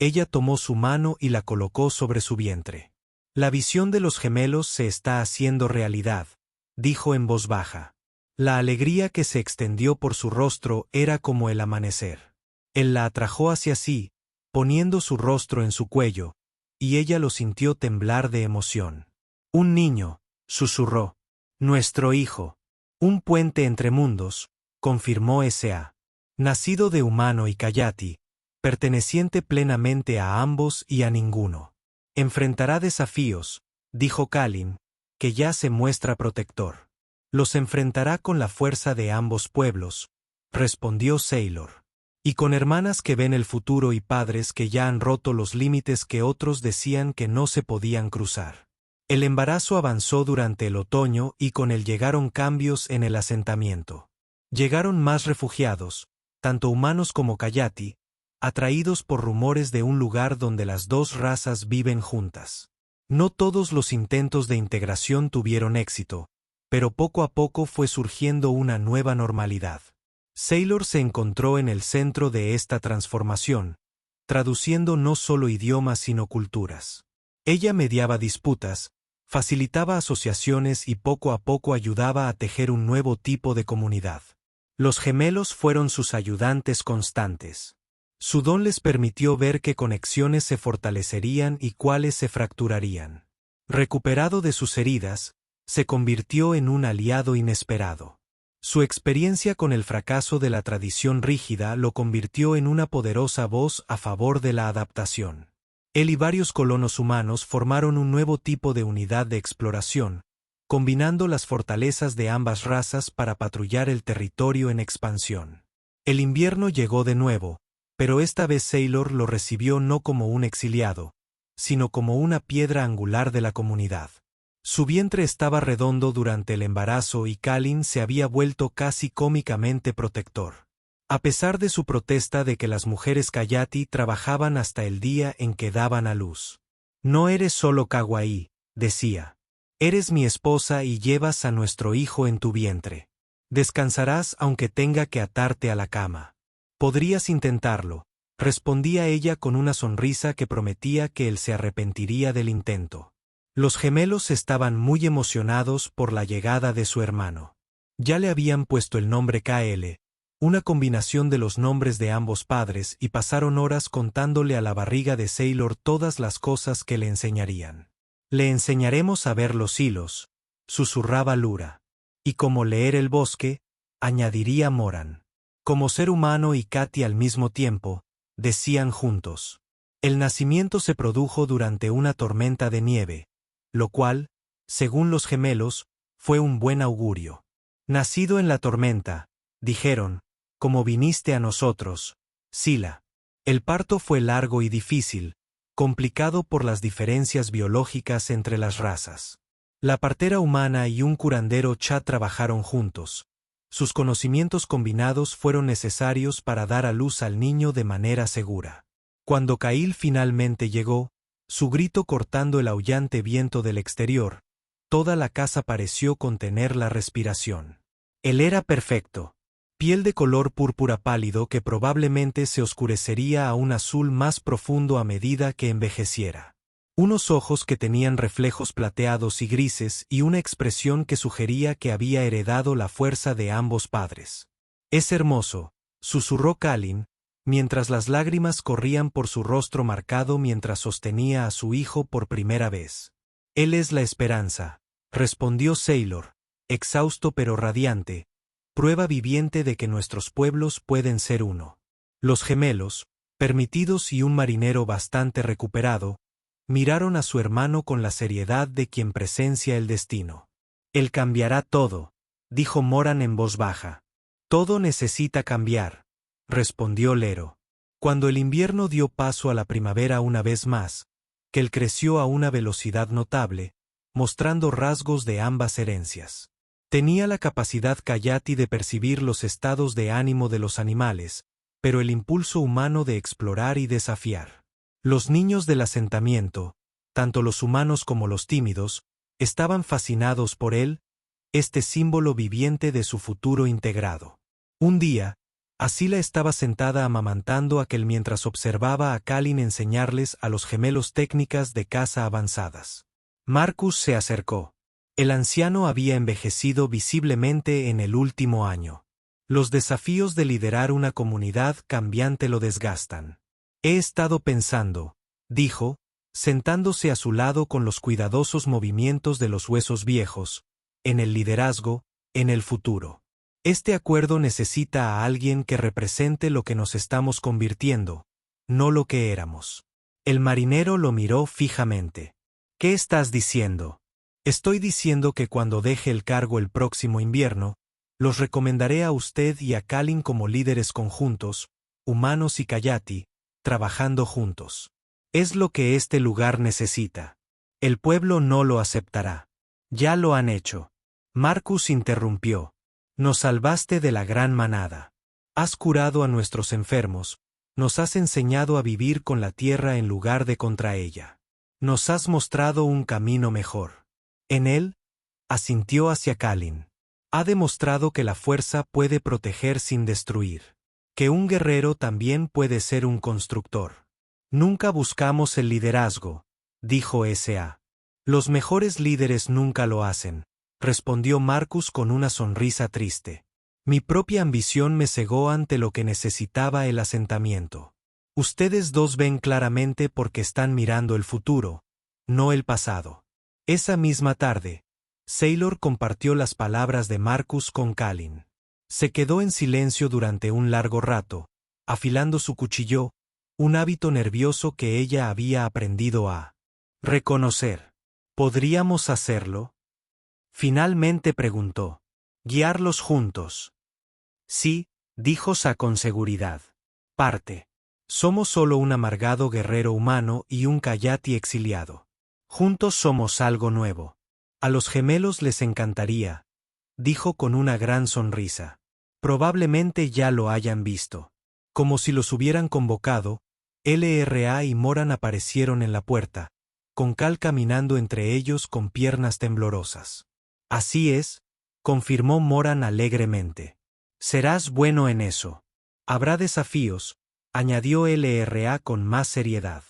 ella tomó su mano y la colocó sobre su vientre. La visión de los gemelos se está haciendo realidad, dijo en voz baja. La alegría que se extendió por su rostro era como el amanecer. Él la atrajo hacia sí, poniendo su rostro en su cuello, y ella lo sintió temblar de emoción. Un niño, susurró. Nuestro hijo. Un puente entre mundos, confirmó S.A. Nacido de humano y Kayati, perteneciente plenamente a ambos y a ninguno. Enfrentará desafíos, dijo Kalin, que ya se muestra protector. Los enfrentará con la fuerza de ambos pueblos, respondió Sailor. Y con hermanas que ven el futuro y padres que ya han roto los límites que otros decían que no se podían cruzar. El embarazo avanzó durante el otoño y con él llegaron cambios en el asentamiento. Llegaron más refugiados, tanto humanos como Kayati, atraídos por rumores de un lugar donde las dos razas viven juntas. No todos los intentos de integración tuvieron éxito, pero poco a poco fue surgiendo una nueva normalidad. Sailor se encontró en el centro de esta transformación, traduciendo no solo idiomas sino culturas. Ella mediaba disputas, facilitaba asociaciones y poco a poco ayudaba a tejer un nuevo tipo de comunidad. Los gemelos fueron sus ayudantes constantes. Su don les permitió ver qué conexiones se fortalecerían y cuáles se fracturarían. Recuperado de sus heridas, se convirtió en un aliado inesperado. Su experiencia con el fracaso de la tradición rígida lo convirtió en una poderosa voz a favor de la adaptación. Él y varios colonos humanos formaron un nuevo tipo de unidad de exploración, combinando las fortalezas de ambas razas para patrullar el territorio en expansión. El invierno llegó de nuevo, pero esta vez Sailor lo recibió no como un exiliado, sino como una piedra angular de la comunidad. Su vientre estaba redondo durante el embarazo y Kalin se había vuelto casi cómicamente protector. A pesar de su protesta de que las mujeres Kayati trabajaban hasta el día en que daban a luz. No eres solo kawaii, decía. Eres mi esposa y llevas a nuestro hijo en tu vientre. Descansarás aunque tenga que atarte a la cama. Podrías intentarlo, respondía ella con una sonrisa que prometía que él se arrepentiría del intento. Los gemelos estaban muy emocionados por la llegada de su hermano. Ya le habían puesto el nombre KL, una combinación de los nombres de ambos padres, y pasaron horas contándole a la barriga de Sailor todas las cosas que le enseñarían. Le enseñaremos a ver los hilos, susurraba Lura. Y como leer el bosque, añadiría Moran. Como ser humano y Katy al mismo tiempo, decían juntos. El nacimiento se produjo durante una tormenta de nieve, lo cual, según los gemelos, fue un buen augurio. Nacido en la tormenta, dijeron, como viniste a nosotros, Sila. El parto fue largo y difícil, complicado por las diferencias biológicas entre las razas. La partera humana y un curandero Cha trabajaron juntos. Sus conocimientos combinados fueron necesarios para dar a luz al niño de manera segura. Cuando Kail finalmente llegó, su grito cortando el aullante viento del exterior, toda la casa pareció contener la respiración. Él era perfecto. Piel de color púrpura pálido que probablemente se oscurecería a un azul más profundo a medida que envejeciera. Unos ojos que tenían reflejos plateados y grises y una expresión que sugería que había heredado la fuerza de ambos padres. «Es hermoso», susurró Kalin, mientras las lágrimas corrían por su rostro marcado mientras sostenía a su hijo por primera vez. «Él es la esperanza», respondió Sailor, exhausto pero radiante, prueba viviente de que nuestros pueblos pueden ser uno. Los gemelos, permitidos y un marinero bastante recuperado, miraron a su hermano con la seriedad de quien presencia el destino. «Él cambiará todo», dijo Moran en voz baja. «Todo necesita cambiar», respondió Lero. Cuando el invierno dio paso a la primavera una vez más, Kel creció a una velocidad notable, mostrando rasgos de ambas herencias. Tenía la capacidad Kayati de percibir los estados de ánimo de los animales, pero el impulso humano de explorar y desafiar. Los niños del asentamiento, tanto los humanos como los tímidos, estaban fascinados por él, este símbolo viviente de su futuro integrado. Un día, Asila estaba sentada amamantando a Kel mientras observaba a Kalin enseñarles a los gemelos técnicas de caza avanzadas. Marcus se acercó. El anciano había envejecido visiblemente en el último año. Los desafíos de liderar una comunidad cambiante lo desgastan. He estado pensando, dijo, sentándose a su lado con los cuidadosos movimientos de los huesos viejos, en el liderazgo, en el futuro. Este acuerdo necesita a alguien que represente lo que nos estamos convirtiendo, no lo que éramos. El marinero lo miró fijamente. ¿Qué estás diciendo? Estoy diciendo que cuando deje el cargo el próximo invierno, los recomendaré a usted y a Kalin como líderes conjuntos, humanos y Kayati, trabajando juntos. Es lo que este lugar necesita. El pueblo no lo aceptará. Ya lo han hecho. Marcus interrumpió. Nos salvaste de la gran manada. Has curado a nuestros enfermos, nos has enseñado a vivir con la tierra en lugar de contra ella. Nos has mostrado un camino mejor. En él, asintió hacia Kalin. Ha demostrado que la fuerza puede proteger sin destruir. Que un guerrero también puede ser un constructor. Nunca buscamos el liderazgo, dijo S.A. Los mejores líderes nunca lo hacen, respondió Marcus con una sonrisa triste. Mi propia ambición me cegó ante lo que necesitaba el asentamiento. Ustedes dos ven claramente porque están mirando el futuro, no el pasado. Esa misma tarde, Sailor compartió las palabras de Marcus con Kalin. Se quedó en silencio durante un largo rato, afilando su cuchillo, un hábito nervioso que ella había aprendido a reconocer. ¿Podríamos hacerlo? Finalmente preguntó. Guiarlos juntos. Sí, dijo Sa con seguridad. Parte. Somos solo un amargado guerrero humano y un Kayati exiliado. Juntos somos algo nuevo. A los gemelos les encantaría, dijo con una gran sonrisa. Probablemente ya lo hayan visto. Como si los hubieran convocado, LRA y Moran aparecieron en la puerta, con Cal caminando entre ellos con piernas temblorosas. Así es, confirmó Moran alegremente. Serás bueno en eso. Habrá desafíos, añadió LRA con más seriedad.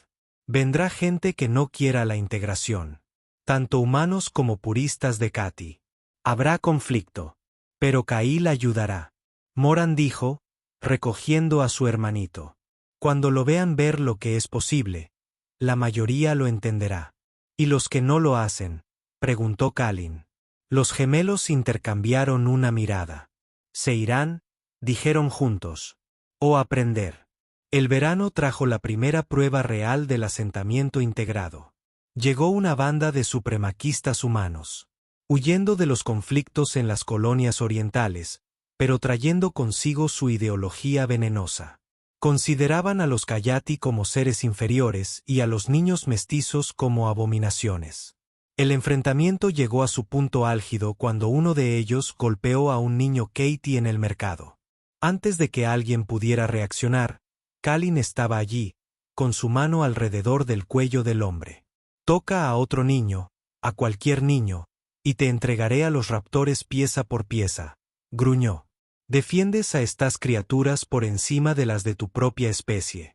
Vendrá gente que no quiera la integración. Tanto humanos como puristas de Katy. Habrá conflicto. Pero Kyle ayudará. Moran dijo, recogiendo a su hermanito. Cuando lo vean ver lo que es posible, la mayoría lo entenderá. ¿Y los que no lo hacen? Preguntó Kalin. Los gemelos intercambiaron una mirada. Se irán, dijeron juntos. O aprender. El verano trajo la primera prueba real del asentamiento integrado. Llegó una banda de supremaquistas humanos. Huyendo de los conflictos en las colonias orientales, pero trayendo consigo su ideología venenosa. Consideraban a los Kayati como seres inferiores y a los niños mestizos como abominaciones. El enfrentamiento llegó a su punto álgido cuando uno de ellos golpeó a un niño Katie en el mercado. Antes de que alguien pudiera reaccionar, Kalin estaba allí, con su mano alrededor del cuello del hombre. Toca a otro niño, a cualquier niño, y te entregaré a los raptores pieza por pieza, gruñó. Defiendes a estas criaturas por encima de las de tu propia especie.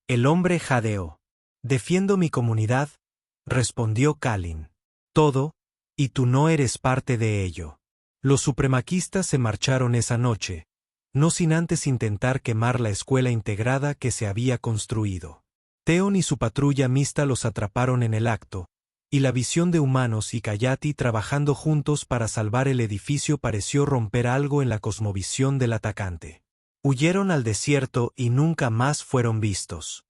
El hombre jadeó. Defiendo mi comunidad, respondió Kalin. Todo, y tú no eres parte de ello. Los supremaquistas se marcharon esa noche, no sin antes intentar quemar la escuela integrada que se había construido. Theon y su patrulla mixta los atraparon en el acto, y la visión de humanos y Kayati trabajando juntos para salvar el edificio pareció romper algo en la cosmovisión del atacante. Huyeron al desierto y nunca más fueron vistos.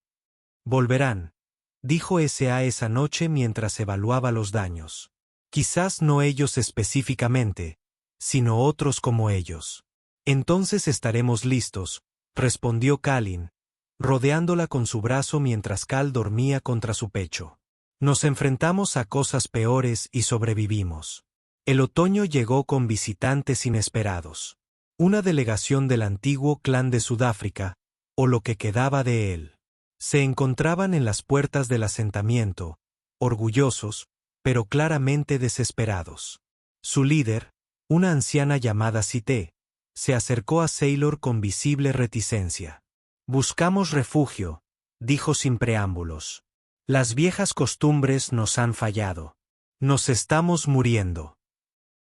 Volverán, dijo S.A. esa noche mientras evaluaba los daños. Quizás no ellos específicamente, sino otros como ellos. Entonces estaremos listos, respondió Kalin, rodeándola con su brazo mientras Cal dormía contra su pecho. Nos enfrentamos a cosas peores y sobrevivimos. El otoño llegó con visitantes inesperados. Una delegación del antiguo clan de Sudáfrica, o lo que quedaba de él. Se encontraban en las puertas del asentamiento, orgullosos, pero claramente desesperados. Su líder, una anciana llamada Sité, se acercó a Sailor con visible reticencia. Buscamos refugio, dijo sin preámbulos. Las viejas costumbres nos han fallado. Nos estamos muriendo.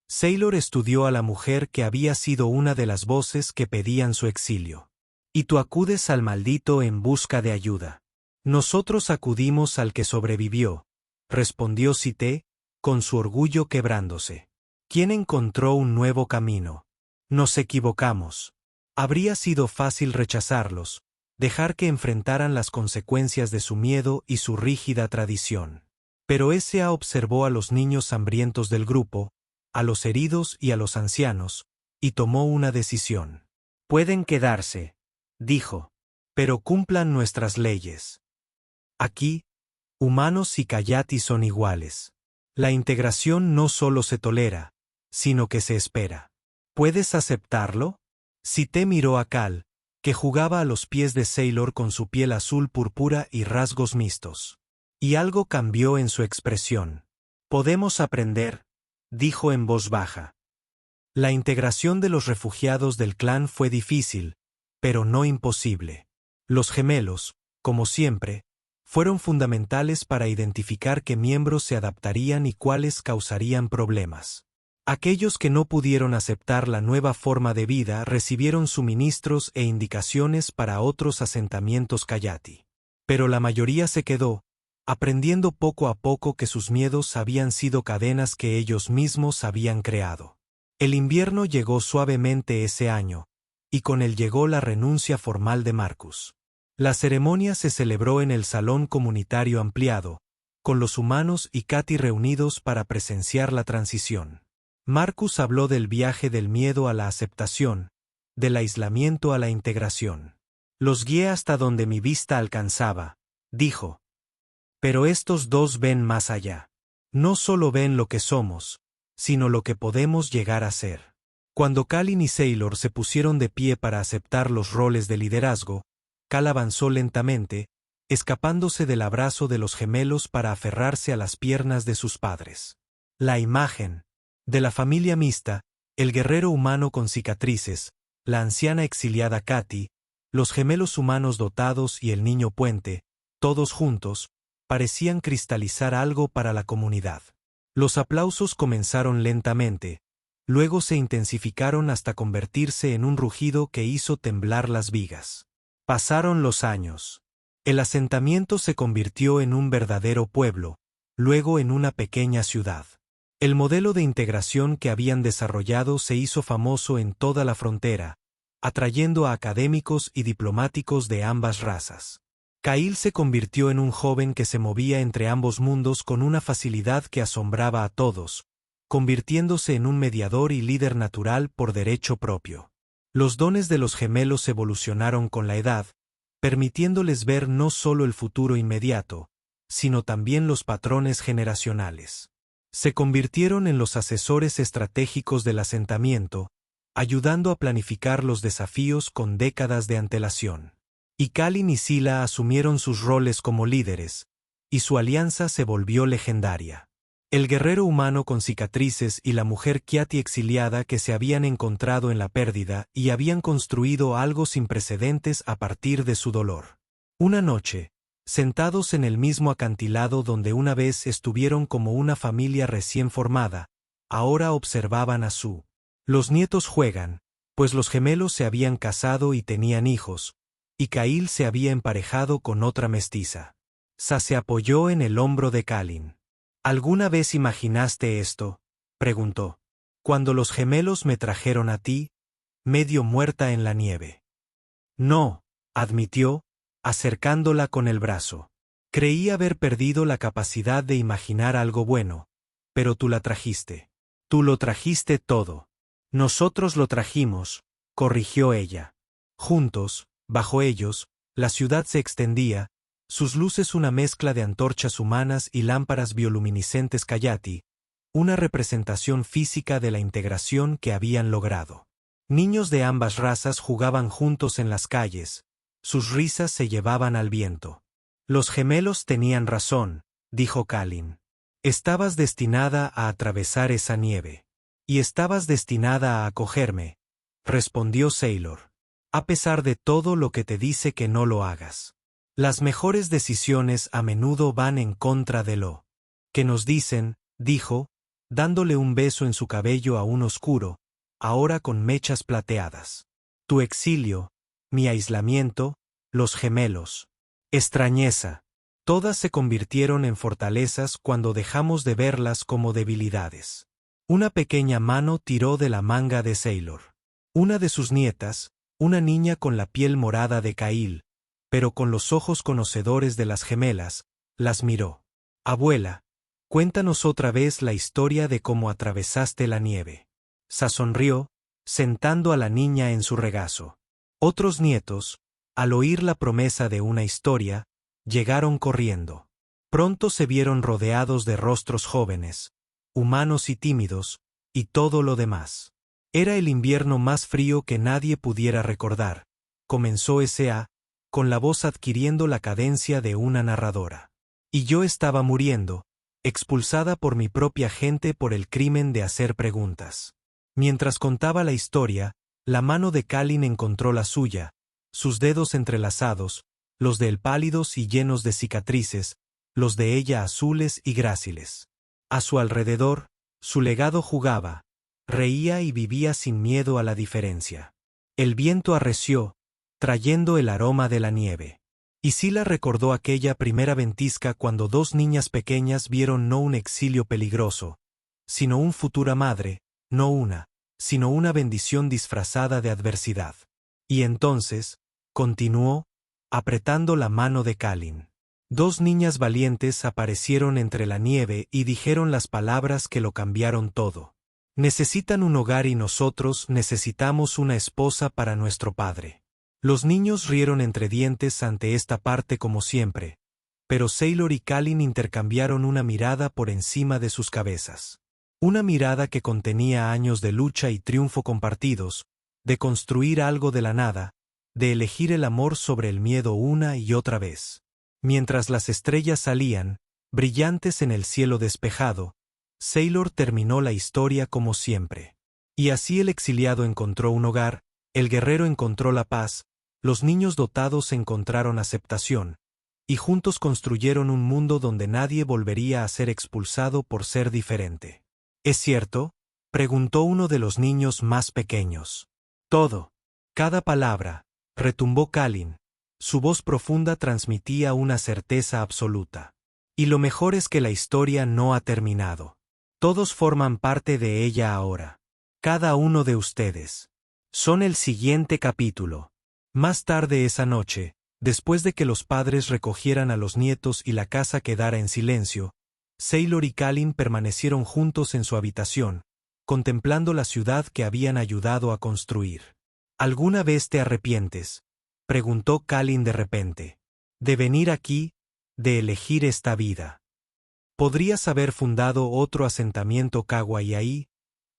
Sailor estudió a la mujer que había sido una de las voces que pedían su exilio. Y tú acudes al maldito en busca de ayuda. Nosotros acudimos al que sobrevivió, respondió Sité, con su orgullo quebrándose. ¿Quién encontró un nuevo camino? Nos equivocamos. Habría sido fácil rechazarlos, dejar que enfrentaran las consecuencias de su miedo y su rígida tradición. Pero S.A. observó a los niños hambrientos del grupo, a los heridos y a los ancianos, y tomó una decisión. Pueden quedarse, dijo, pero cumplan nuestras leyes. Aquí, humanos y Kayati son iguales. La integración no solo se tolera, sino que se espera. ¿Puedes aceptarlo? Sité miró a Cal, que jugaba a los pies de Sailor con su piel azul púrpura y rasgos mixtos. Y algo cambió en su expresión. Podemos aprender, dijo en voz baja. La integración de los refugiados del clan fue difícil, pero no imposible. Los gemelos, como siempre, fueron fundamentales para identificar qué miembros se adaptarían y cuáles causarían problemas. Aquellos que no pudieron aceptar la nueva forma de vida recibieron suministros e indicaciones para otros asentamientos Kayati. Pero la mayoría se quedó, aprendiendo poco a poco que sus miedos habían sido cadenas que ellos mismos habían creado. El invierno llegó suavemente ese año, y con él llegó la renuncia formal de Marcus. La ceremonia se celebró en el salón comunitario ampliado, con los humanos y Katy reunidos para presenciar la transición. Marcus habló del viaje del miedo a la aceptación, del aislamiento a la integración. Los guié hasta donde mi vista alcanzaba, dijo. Pero estos dos ven más allá. No solo ven lo que somos, sino lo que podemos llegar a ser. Cuando Kalin y Sailor se pusieron de pie para aceptar los roles de liderazgo, Cal avanzó lentamente, escapándose del abrazo de los gemelos para aferrarse a las piernas de sus padres. La imagen de la familia mixta, el guerrero humano con cicatrices, la anciana exiliada Katy, los gemelos humanos dotados y el niño puente, todos juntos, parecían cristalizar algo para la comunidad. Los aplausos comenzaron lentamente, luego se intensificaron hasta convertirse en un rugido que hizo temblar las vigas. Pasaron los años. El asentamiento se convirtió en un verdadero pueblo, luego en una pequeña ciudad. El modelo de integración que habían desarrollado se hizo famoso en toda la frontera, atrayendo a académicos y diplomáticos de ambas razas. Kyle se convirtió en un joven que se movía entre ambos mundos con una facilidad que asombraba a todos, convirtiéndose en un mediador y líder natural por derecho propio. Los dones de los gemelos evolucionaron con la edad, permitiéndoles ver no solo el futuro inmediato, sino también los patrones generacionales. Se convirtieron en los asesores estratégicos del asentamiento, ayudando a planificar los desafíos con décadas de antelación. Y Kalin y Sila asumieron sus roles como líderes, y su alianza se volvió legendaria. El guerrero humano con cicatrices y la mujer Kiati exiliada que se habían encontrado en la pérdida y habían construido algo sin precedentes a partir de su dolor. Una noche, sentados en el mismo acantilado donde una vez estuvieron como una familia recién formada, ahora observaban a los nietos juegan, pues los gemelos se habían casado y tenían hijos, y Kyle se había emparejado con otra mestiza. Sa se apoyó en el hombro de Kalin. ¿Alguna vez imaginaste esto?, preguntó. Cuando los gemelos me trajeron a ti, medio muerta en la nieve. No, admitió, acercándola con el brazo. Creí haber perdido la capacidad de imaginar algo bueno, pero tú la trajiste. Tú lo trajiste todo. Nosotros lo trajimos, corrigió ella. Juntos, bajo ellos, la ciudad se extendía, sus luces una mezcla de antorchas humanas y lámparas bioluminiscentes Kayati, una representación física de la integración que habían logrado. Niños de ambas razas jugaban juntos en las calles, sus risas se llevaban al viento. Los gemelos tenían razón, dijo Kalin. Estabas destinada a atravesar esa nieve. Y estabas destinada a acogerme, respondió Sailor. A pesar de todo lo que te dice que no lo hagas. Las mejores decisiones a menudo van en contra de lo que nos dicen, dijo, dándole un beso en su cabello aún oscuro, ahora con mechas plateadas. Tu exilio, mi aislamiento, los gemelos. Extrañeza. Todas se convirtieron en fortalezas cuando dejamos de verlas como debilidades. Una pequeña mano tiró de la manga de Sailor. Una de sus nietas, una niña con la piel morada de Kyle, pero con los ojos conocedores de las gemelas, las miró. Abuela, cuéntanos otra vez la historia de cómo atravesaste la nieve. Sa sonrió, sentando a la niña en su regazo. Otros nietos, al oír la promesa de una historia, llegaron corriendo. Pronto se vieron rodeados de rostros jóvenes, humanos y tímidos, y todo lo demás. Era el invierno más frío que nadie pudiera recordar, comenzó S.A., con la voz adquiriendo la cadencia de una narradora. Y yo estaba muriendo, expulsada por mi propia gente por el crimen de hacer preguntas. Mientras contaba la historia, la mano de Kalin encontró la suya, sus dedos entrelazados, los de él pálidos y llenos de cicatrices, los de ella azules y gráciles. A su alrededor, su legado jugaba, reía y vivía sin miedo a la diferencia. El viento arreció, trayendo el aroma de la nieve. Y Sila recordó aquella primera ventisca cuando dos niñas pequeñas vieron no un exilio peligroso, sino un futura madre, no una, sino una bendición disfrazada de adversidad. Y entonces, continuó, apretando la mano de Kalin. Dos niñas valientes aparecieron entre la nieve y dijeron las palabras que lo cambiaron todo. Necesitan un hogar y nosotros necesitamos una esposa para nuestro padre. Los niños rieron entre dientes ante esta parte como siempre, pero Sailor y Kalin intercambiaron una mirada por encima de sus cabezas. Una mirada que contenía años de lucha y triunfo compartidos, de construir algo de la nada, de elegir el amor sobre el miedo una y otra vez. Mientras las estrellas salían, brillantes en el cielo despejado, Sailor terminó la historia como siempre. Y así el exiliado encontró un hogar, el guerrero encontró la paz, los niños dotados encontraron aceptación, y juntos construyeron un mundo donde nadie volvería a ser expulsado por ser diferente. ¿Es cierto?, preguntó uno de los niños más pequeños. Todo. Cada palabra, retumbó Kalin. Su voz profunda transmitía una certeza absoluta. Y lo mejor es que la historia no ha terminado. Todos forman parte de ella ahora. Cada uno de ustedes. Son el siguiente capítulo. Más tarde esa noche, después de que los padres recogieran a los nietos y la casa quedara en silencio, Sailor y Kalin permanecieron juntos en su habitación, contemplando la ciudad que habían ayudado a construir. ¿Alguna vez te arrepientes?, preguntó Kalin de repente. De venir aquí, de elegir esta vida. Podrías haber fundado otro asentamiento Kawaii,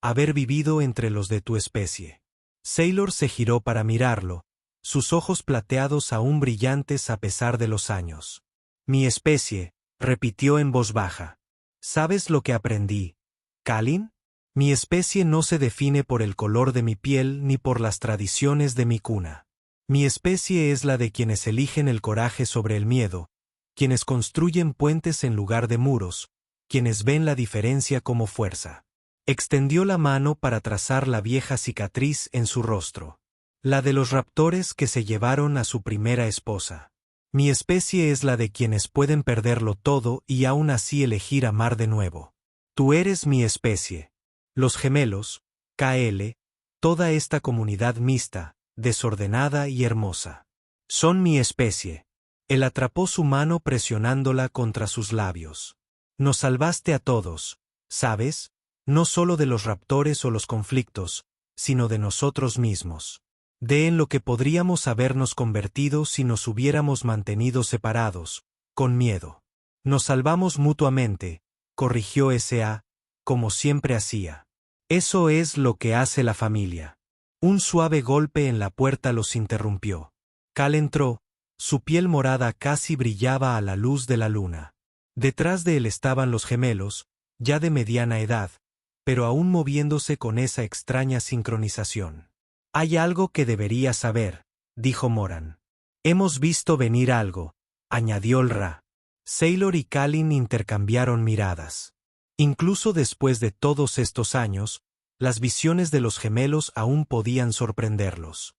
haber vivido entre los de tu especie. Sailor se giró para mirarlo, sus ojos plateados aún brillantes a pesar de los años. Mi especie, repitió en voz baja. ¿Sabes lo que aprendí, Kalin? Mi especie no se define por el color de mi piel ni por las tradiciones de mi cuna. Mi especie es la de quienes eligen el coraje sobre el miedo, quienes construyen puentes en lugar de muros, quienes ven la diferencia como fuerza. Extendió la mano para trazar la vieja cicatriz en su rostro. La de los raptores que se llevaron a su primera esposa. Mi especie es la de quienes pueden perderlo todo y aún así elegir amar de nuevo. Tú eres mi especie. Los gemelos, KL, toda esta comunidad mixta, desordenada y hermosa. Son mi especie. Él atrapó su mano presionándola contra sus labios. Nos salvaste a todos, ¿sabes? No solo de los raptores o los conflictos, sino de nosotros mismos. De en lo que podríamos habernos convertido si nos hubiéramos mantenido separados, con miedo. Nos salvamos mutuamente, corrigió S.A., como siempre hacía. Eso es lo que hace la familia. Un suave golpe en la puerta los interrumpió. Cal entró, su piel morada casi brillaba a la luz de la luna. Detrás de él estaban los gemelos, ya de mediana edad, pero aún moviéndose con esa extraña sincronización. Hay algo que deberías saber, dijo Moran. Hemos visto venir algo, añadió el Ra. Sailor y Kalin intercambiaron miradas. Incluso después de todos estos años, las visiones de los gemelos aún podían sorprenderlos.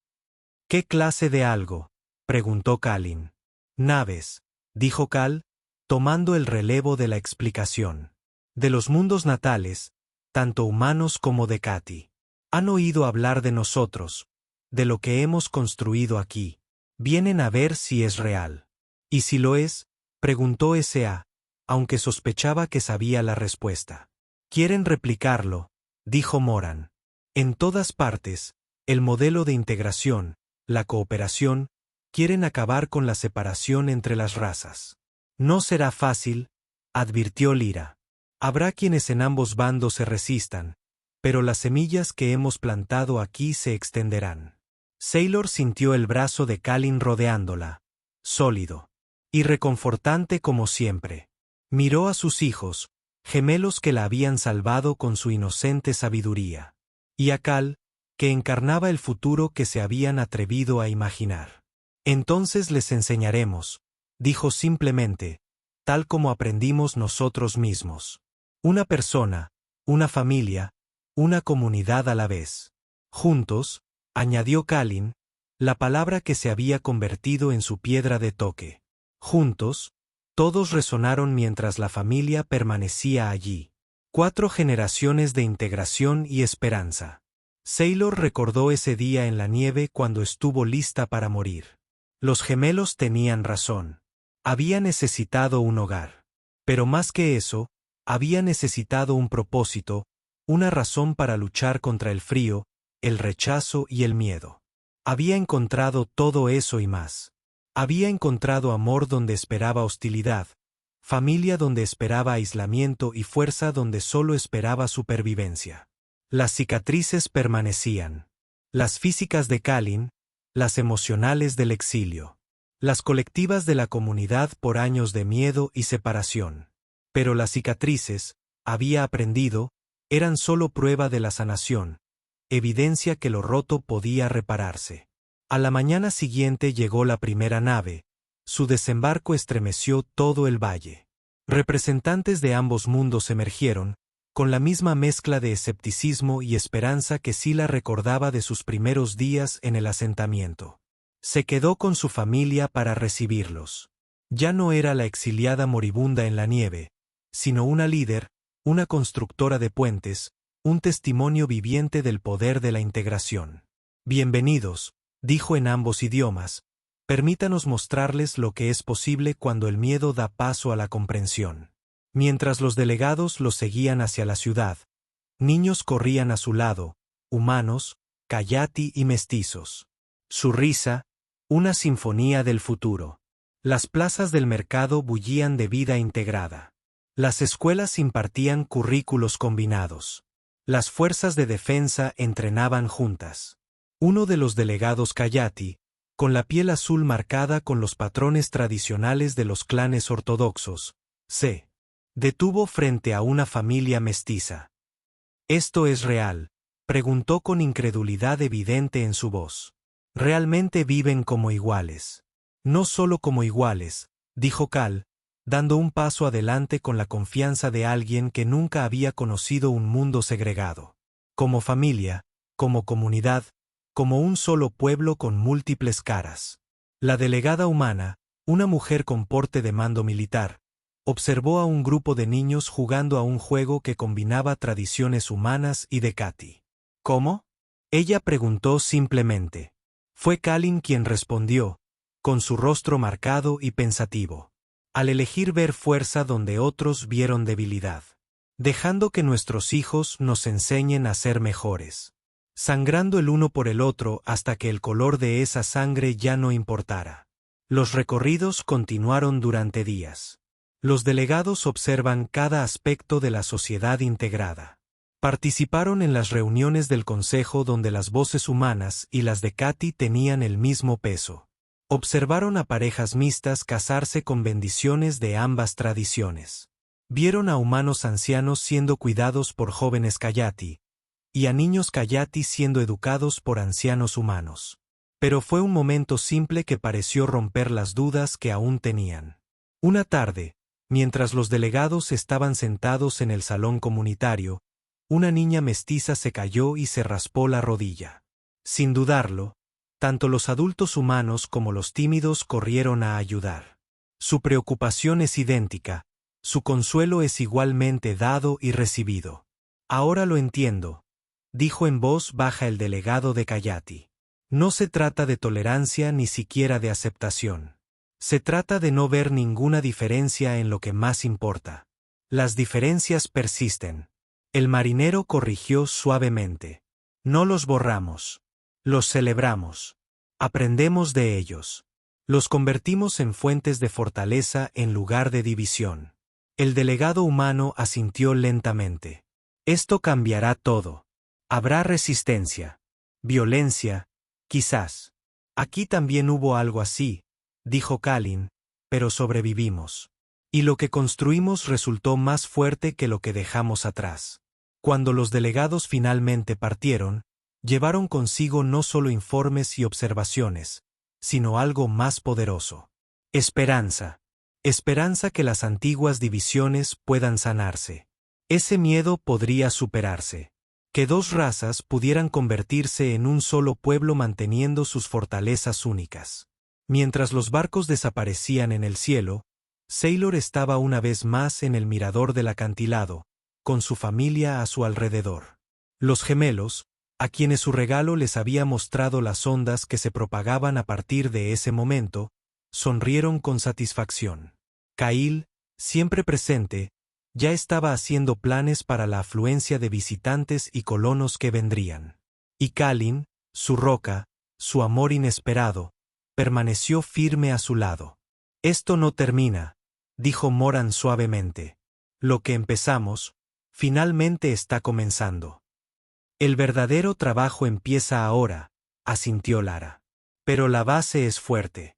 ¿Qué clase de algo?, preguntó Kalin. Naves, dijo Kal, tomando el relevo de la explicación. De los mundos natales, tanto humanos como de Katy. Han oído hablar de nosotros, de lo que hemos construido aquí. Vienen a ver si es real. ¿Y si lo es?, preguntó S.A., aunque sospechaba que sabía la respuesta. Quieren replicarlo, dijo Moran. En todas partes, el modelo de integración, la cooperación, quieren acabar con la separación entre las razas. No será fácil, advirtió Lyra. Habrá quienes en ambos bandos se resistan, pero las semillas que hemos plantado aquí se extenderán. Sailor sintió el brazo de Kalin rodeándola, sólido y reconfortante como siempre. Miró a sus hijos, gemelos que la habían salvado con su inocente sabiduría, y a Kal, que encarnaba el futuro que se habían atrevido a imaginar. Entonces les enseñaremos, dijo simplemente, tal como aprendimos nosotros mismos. Una persona, una familia, una comunidad a la vez. Juntos, añadió Kalin, la palabra que se había convertido en su piedra de toque. Juntos, todos resonaron mientras la familia permanecía allí. 4 generaciones de integración y esperanza. Sailor recordó ese día en la nieve cuando estuvo lista para morir. Los gemelos tenían razón. Había necesitado un hogar. Pero más que eso, había necesitado un propósito, una razón para luchar contra el frío, el rechazo y el miedo. Había encontrado todo eso y más. Había encontrado amor donde esperaba hostilidad, familia donde esperaba aislamiento y fuerza donde solo esperaba supervivencia. Las cicatrices permanecían. Las físicas de Kalin, las emocionales del exilio. Las colectivas de la comunidad por años de miedo y separación. Pero las cicatrices, había aprendido, eran solo prueba de la sanación, evidencia que lo roto podía repararse. A la mañana siguiente llegó la primera nave. Su desembarco estremeció todo el valle. Representantes de ambos mundos emergieron, con la misma mezcla de escepticismo y esperanza que Sila recordaba de sus primeros días en el asentamiento. Se quedó con su familia para recibirlos. Ya no era la exiliada moribunda en la nieve, sino una líder, una constructora de puentes, un testimonio viviente del poder de la integración. Bienvenidos, dijo en ambos idiomas, permítanos mostrarles lo que es posible cuando el miedo da paso a la comprensión. Mientras los delegados los seguían hacia la ciudad, niños corrían a su lado, humanos, Cayati y mestizos. Su risa, una sinfonía del futuro. Las plazas del mercado bullían de vida integrada. Las escuelas impartían currículos combinados. Las fuerzas de defensa entrenaban juntas. Uno de los delegados Cayati, con la piel azul marcada con los patrones tradicionales de los clanes ortodoxos, se detuvo frente a una familia mestiza. ¿Esto es real?, preguntó con incredulidad evidente en su voz. Realmente viven como iguales. No solo como iguales, dijo Cal, dando un paso adelante con la confianza de alguien que nunca había conocido un mundo segregado. Como familia, como comunidad, como un solo pueblo con múltiples caras. La delegada humana, una mujer con porte de mando militar, observó a un grupo de niños jugando a un juego que combinaba tradiciones humanas y de Cati. ¿Cómo?, ella preguntó simplemente. Fue Kalin quien respondió, con su rostro marcado y pensativo. Al elegir ver fuerza donde otros vieron debilidad. Dejando que nuestros hijos nos enseñen a ser mejores. Sangrando el uno por el otro hasta que el color de esa sangre ya no importara. Los recorridos continuaron durante días. Los delegados observan cada aspecto de la sociedad integrada. Participaron en las reuniones del consejo donde las voces humanas y las de Cati tenían el mismo peso. Observaron a parejas mixtas casarse con bendiciones de ambas tradiciones. Vieron a humanos ancianos siendo cuidados por jóvenes Cayati, y a niños Cayati siendo educados por ancianos humanos. Pero fue un momento simple que pareció romper las dudas que aún tenían. Una tarde, mientras los delegados estaban sentados en el salón comunitario, una niña mestiza se cayó y se raspó la rodilla. Sin dudarlo, tanto los adultos humanos como los tímidos corrieron a ayudar. Su preocupación es idéntica, su consuelo es igualmente dado y recibido. Ahora lo entiendo, dijo en voz baja el delegado de Cayati. No se trata de tolerancia ni siquiera de aceptación. Se trata de no ver ninguna diferencia en lo que más importa. Las diferencias persisten. El marinero corrigió suavemente. No los borramos. Los celebramos. Aprendemos de ellos. Los convertimos en fuentes de fortaleza en lugar de división. El delegado humano asintió lentamente. Esto cambiará todo. Habrá resistencia. Violencia, quizás. Aquí también hubo algo así, dijo Kalin, pero sobrevivimos. Y lo que construimos resultó más fuerte que lo que dejamos atrás. Cuando los delegados finalmente partieron, llevaron consigo no solo informes y observaciones, sino algo más poderoso. Esperanza. Esperanza que las antiguas divisiones puedan sanarse. Ese miedo podría superarse. Que dos razas pudieran convertirse en un solo pueblo manteniendo sus fortalezas únicas. Mientras los barcos desaparecían en el cielo, Sailor estaba una vez más en el mirador del acantilado, con su familia a su alrededor. Los gemelos, a quienes su regalo les había mostrado las ondas que se propagaban a partir de ese momento, sonrieron con satisfacción. Kail, siempre presente, ya estaba haciendo planes para la afluencia de visitantes y colonos que vendrían. Y Kalin, su roca, su amor inesperado, permaneció firme a su lado. Esto no termina, dijo Moran suavemente. Lo que empezamos, finalmente está comenzando. El verdadero trabajo empieza ahora, asintió Lara. Pero la base es fuerte.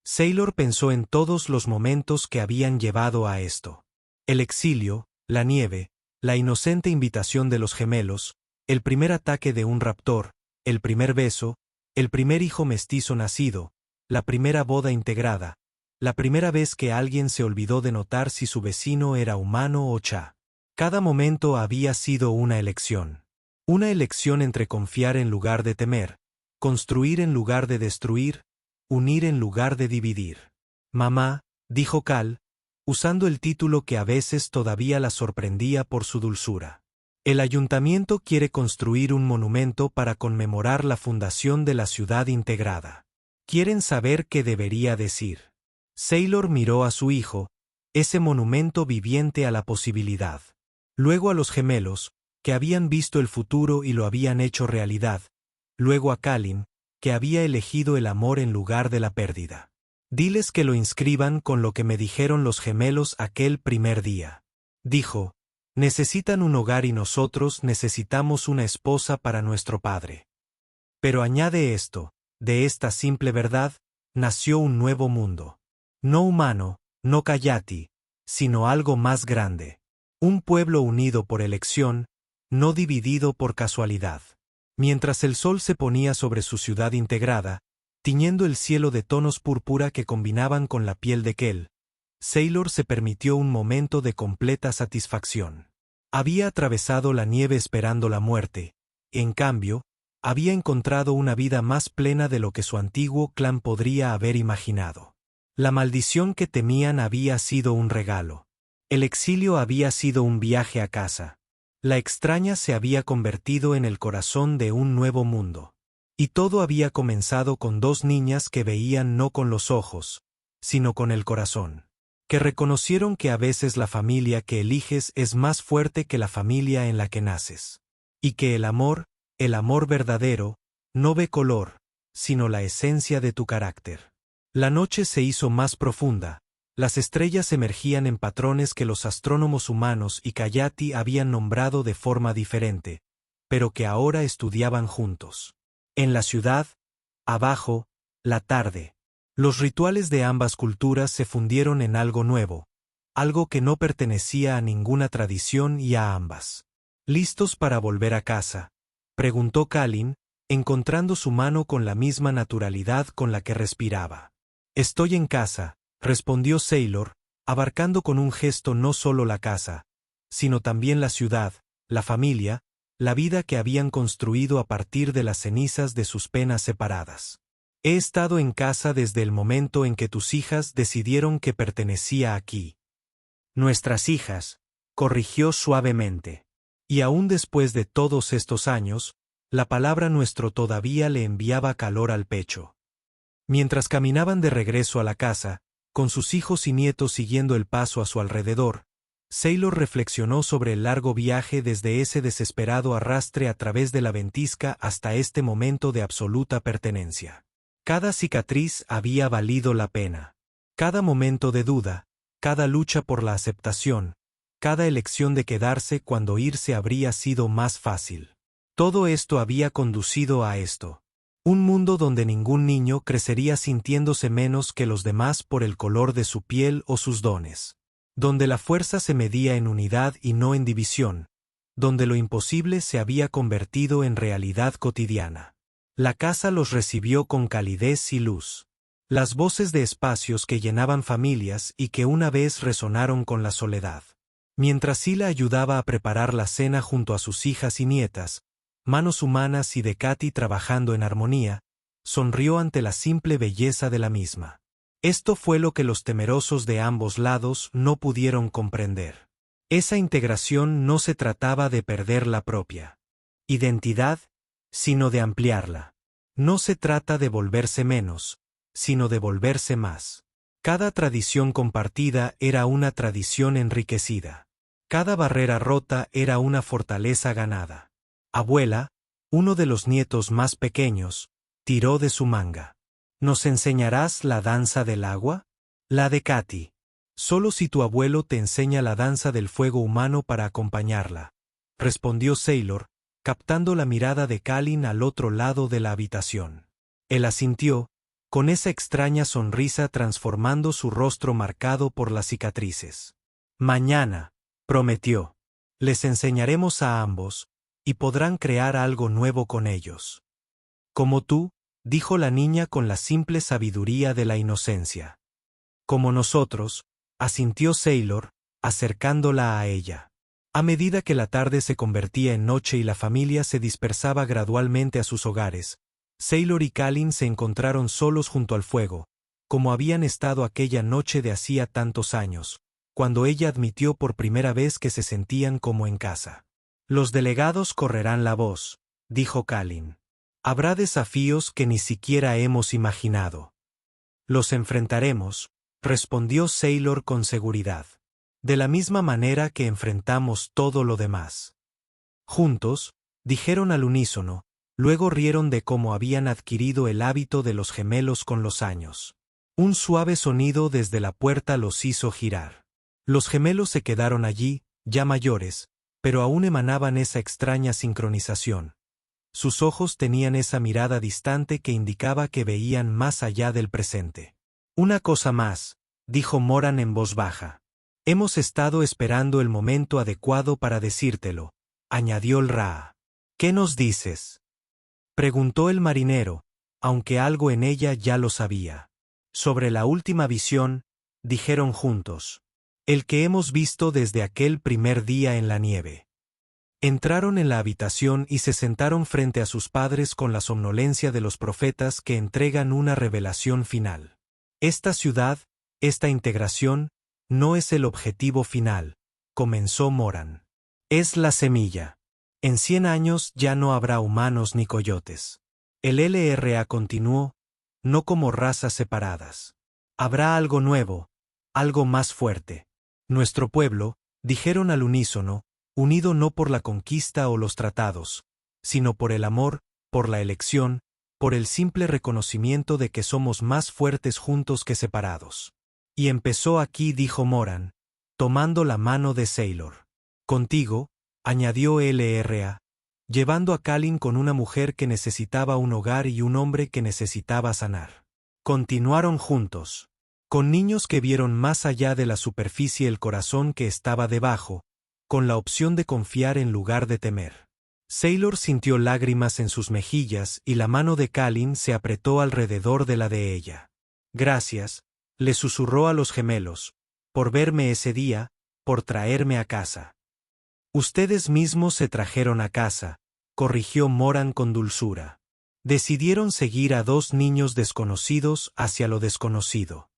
Sailor pensó en todos los momentos que habían llevado a esto. El exilio, la nieve, la inocente invitación de los gemelos, el primer ataque de un raptor, el primer beso, el primer hijo mestizo nacido, la primera boda integrada, la primera vez que alguien se olvidó de notar si su vecino era humano o cha. Cada momento había sido una elección. Una elección entre confiar en lugar de temer, construir en lugar de destruir, unir en lugar de dividir. Mamá, dijo Cal, usando el título que a veces todavía la sorprendía por su dulzura. El ayuntamiento quiere construir un monumento para conmemorar la fundación de la ciudad integrada. Quieren saber qué debería decir. Sailor miró a su hijo, ese monumento viviente a la posibilidad. Luego a los gemelos, que habían visto el futuro y lo habían hecho realidad. Luego a Kalin, que había elegido el amor en lugar de la pérdida. Diles que lo inscriban con lo que me dijeron los gemelos aquel primer día. Dijo, necesitan un hogar y nosotros necesitamos una esposa para nuestro padre. Pero añade esto, de esta simple verdad, nació un nuevo mundo. No humano, no Kayati, sino algo más grande. Un pueblo unido por elección, no dividido por casualidad. Mientras el sol se ponía sobre su ciudad integrada, tiñendo el cielo de tonos púrpura que combinaban con la piel de Kel, Sailor se permitió un momento de completa satisfacción. Había atravesado la nieve esperando la muerte, en cambio, había encontrado una vida más plena de lo que su antiguo clan podría haber imaginado. La maldición que temían había sido un regalo. El exilio había sido un viaje a casa. La extraña se había convertido en el corazón de un nuevo mundo. Y todo había comenzado con dos niñas que veían no con los ojos, sino con el corazón. Que reconocieron que a veces la familia que eliges es más fuerte que la familia en la que naces. Y que el amor verdadero, no ve color, sino la esencia de tu carácter. La noche se hizo más profunda. Las estrellas emergían en patrones que los astrónomos humanos y Kayati habían nombrado de forma diferente, pero que ahora estudiaban juntos. En la ciudad, abajo, la tarde. Los rituales de ambas culturas se fundieron en algo nuevo, algo que no pertenecía a ninguna tradición y a ambas. ¿Listos para volver a casa?, preguntó Kalin, encontrando su mano con la misma naturalidad con la que respiraba. Estoy en casa, respondió Sailor, abarcando con un gesto no solo la casa, sino también la ciudad, la familia, la vida que habían construido a partir de las cenizas de sus penas separadas. He estado en casa desde el momento en que tus hijas decidieron que pertenecía aquí. Nuestras hijas, corrigió suavemente. Y aún después de todos estos años, la palabra nuestro todavía le enviaba calor al pecho. Mientras caminaban de regreso a la casa, con sus hijos y nietos siguiendo el paso a su alrededor, Sailor reflexionó sobre el largo viaje desde ese desesperado arrastre a través de la ventisca hasta este momento de absoluta pertenencia. Cada cicatriz había valido la pena. Cada momento de duda, cada lucha por la aceptación, cada elección de quedarse cuando irse habría sido más fácil. Todo esto había conducido a esto. Un mundo donde ningún niño crecería sintiéndose menos que los demás por el color de su piel o sus dones. Donde la fuerza se medía en unidad y no en división. Donde lo imposible se había convertido en realidad cotidiana. La casa los recibió con calidez y luz. Las voces de espacios que llenaban familias y que una vez resonaron con la soledad. Mientras Sila ayudaba a preparar la cena junto a sus hijas y nietas, manos humanas y de Katy trabajando en armonía, sonrió ante la simple belleza de la misma. Esto fue lo que los temerosos de ambos lados no pudieron comprender. Esa integración no se trataba de perder la propia identidad, sino de ampliarla. No se trata de volverse menos, sino de volverse más. Cada tradición compartida era una tradición enriquecida. Cada barrera rota era una fortaleza ganada. Abuela, uno de los nietos más pequeños, tiró de su manga. ¿Nos enseñarás la danza del agua? La de Katy. Solo si tu abuelo te enseña la danza del fuego humano para acompañarla, respondió Sailor, captando la mirada de Kalin al otro lado de la habitación. Él asintió, con esa extraña sonrisa transformando su rostro marcado por las cicatrices. Mañana, prometió. Les enseñaremos a ambos, y podrán crear algo nuevo con ellos. Como tú, dijo la niña con la simple sabiduría de la inocencia. Como nosotros, asintió Sailor, acercándola a ella. A medida que la tarde se convertía en noche y la familia se dispersaba gradualmente a sus hogares, Sailor y Kalin se encontraron solos junto al fuego, como habían estado aquella noche de hacía tantos años, cuando ella admitió por primera vez que se sentían como en casa. Los delegados correrán la voz, dijo Kalin. Habrá desafíos que ni siquiera hemos imaginado. Los enfrentaremos, respondió Sailor con seguridad. De la misma manera que enfrentamos todo lo demás. Juntos, dijeron al unísono, luego rieron de cómo habían adquirido el hábito de los gemelos con los años. Un suave sonido desde la puerta los hizo girar. Los gemelos se quedaron allí, ya mayores, pero aún emanaban esa extraña sincronización. Sus ojos tenían esa mirada distante que indicaba que veían más allá del presente. Una cosa más, dijo Moran en voz baja. Hemos estado esperando el momento adecuado para decírtelo, añadió el Ra. ¿Qué nos dices? Preguntó el marinero, aunque algo en ella ya lo sabía. Sobre la última visión, dijeron juntos. El que hemos visto desde aquel primer día en la nieve. Entraron en la habitación y se sentaron frente a sus padres con la somnolencia de los profetas que entregan una revelación final. Esta ciudad, esta integración, no es el objetivo final, comenzó Moran. Es la semilla. En 100 años ya no habrá humanos ni coyotes. El LRA continuó, no como razas separadas. Habrá algo nuevo, algo más fuerte. Nuestro pueblo, dijeron al unísono, unido no por la conquista o los tratados, sino por el amor, por la elección, por el simple reconocimiento de que somos más fuertes juntos que separados. Y empezó aquí, dijo Moran, tomando la mano de Sailor. Contigo, añadió LRA, llevando a Kalin con una mujer que necesitaba un hogar y un hombre que necesitaba sanar. Continuaron juntos. Con niños que vieron más allá de la superficie el corazón que estaba debajo, con la opción de confiar en lugar de temer. Sailor sintió lágrimas en sus mejillas y la mano de Kalin se apretó alrededor de la de ella. Gracias, le susurró a los gemelos, por verme ese día, por traerme a casa. Ustedes mismos se trajeron a casa, corrigió Moran con dulzura. Decidieron seguir a dos niños desconocidos hacia lo desconocido.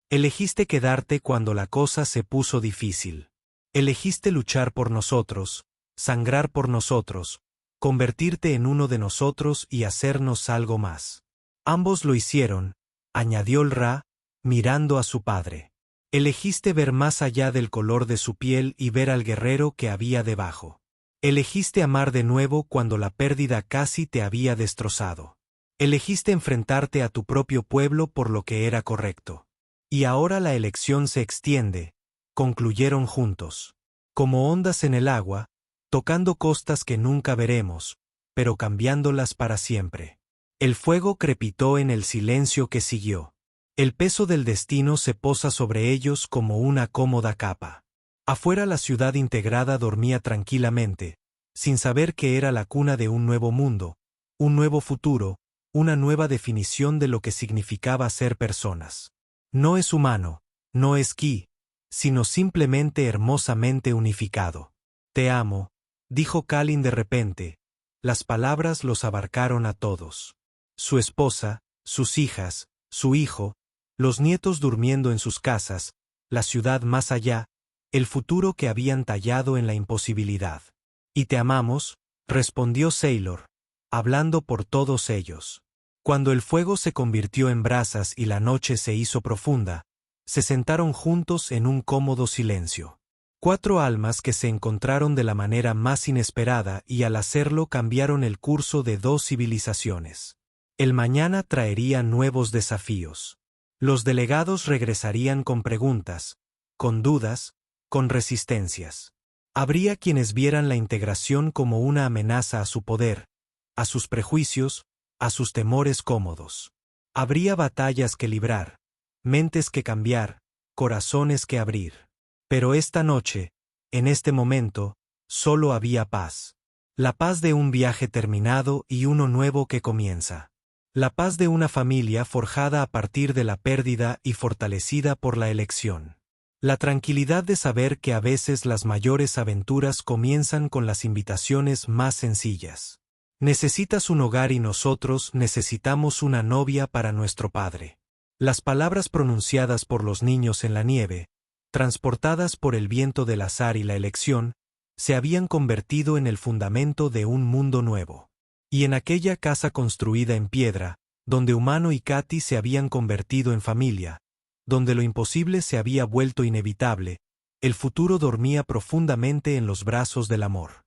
Elegiste quedarte cuando la cosa se puso difícil. Elegiste luchar por nosotros, sangrar por nosotros, convertirte en uno de nosotros y hacernos algo más. Ambos lo hicieron, añadió el Ra, mirando a su padre. Elegiste ver más allá del color de su piel y ver al guerrero que había debajo. Elegiste amar de nuevo cuando la pérdida casi te había destrozado. Elegiste enfrentarte a tu propio pueblo por lo que era correcto. Y ahora la elección se extiende, concluyeron juntos. Como ondas en el agua, tocando costas que nunca veremos, pero cambiándolas para siempre. El fuego crepitó en el silencio que siguió. El peso del destino se posa sobre ellos como una cómoda capa. Afuera la ciudad integrada dormía tranquilamente, sin saber que era la cuna de un nuevo mundo, un nuevo futuro, una nueva definición de lo que significaba ser personas. No es humano, no es ki, sino simplemente hermosamente unificado. Te amo, dijo Kalin de repente. Las palabras los abarcaron a todos. Su esposa, sus hijas, su hijo, los nietos durmiendo en sus casas, la ciudad más allá, el futuro que habían tallado en la imposibilidad. Y te amamos, respondió Sailor, hablando por todos ellos. Cuando el fuego se convirtió en brasas y la noche se hizo profunda, se sentaron juntos en un cómodo silencio. 4 almas que se encontraron de la manera más inesperada y al hacerlo cambiaron el curso de 2 civilizaciones. El mañana traería nuevos desafíos. Los delegados regresarían con preguntas, con dudas, con resistencias. Habría quienes vieran la integración como una amenaza a su poder, a sus prejuicios, a sus temores cómodos. Habría batallas que librar, mentes que cambiar, corazones que abrir. Pero esta noche, en este momento, solo había paz. La paz de un viaje terminado y uno nuevo que comienza. La paz de una familia forjada a partir de la pérdida y fortalecida por la elección. La tranquilidad de saber que a veces las mayores aventuras comienzan con las invitaciones más sencillas. Necesitas un hogar y nosotros necesitamos una novia para nuestro padre. Las palabras pronunciadas por los niños en la nieve, transportadas por el viento del azar y la elección, se habían convertido en el fundamento de un mundo nuevo. Y en aquella casa construida en piedra, donde Humano y Katy se habían convertido en familia, donde lo imposible se había vuelto inevitable, el futuro dormía profundamente en los brazos del amor.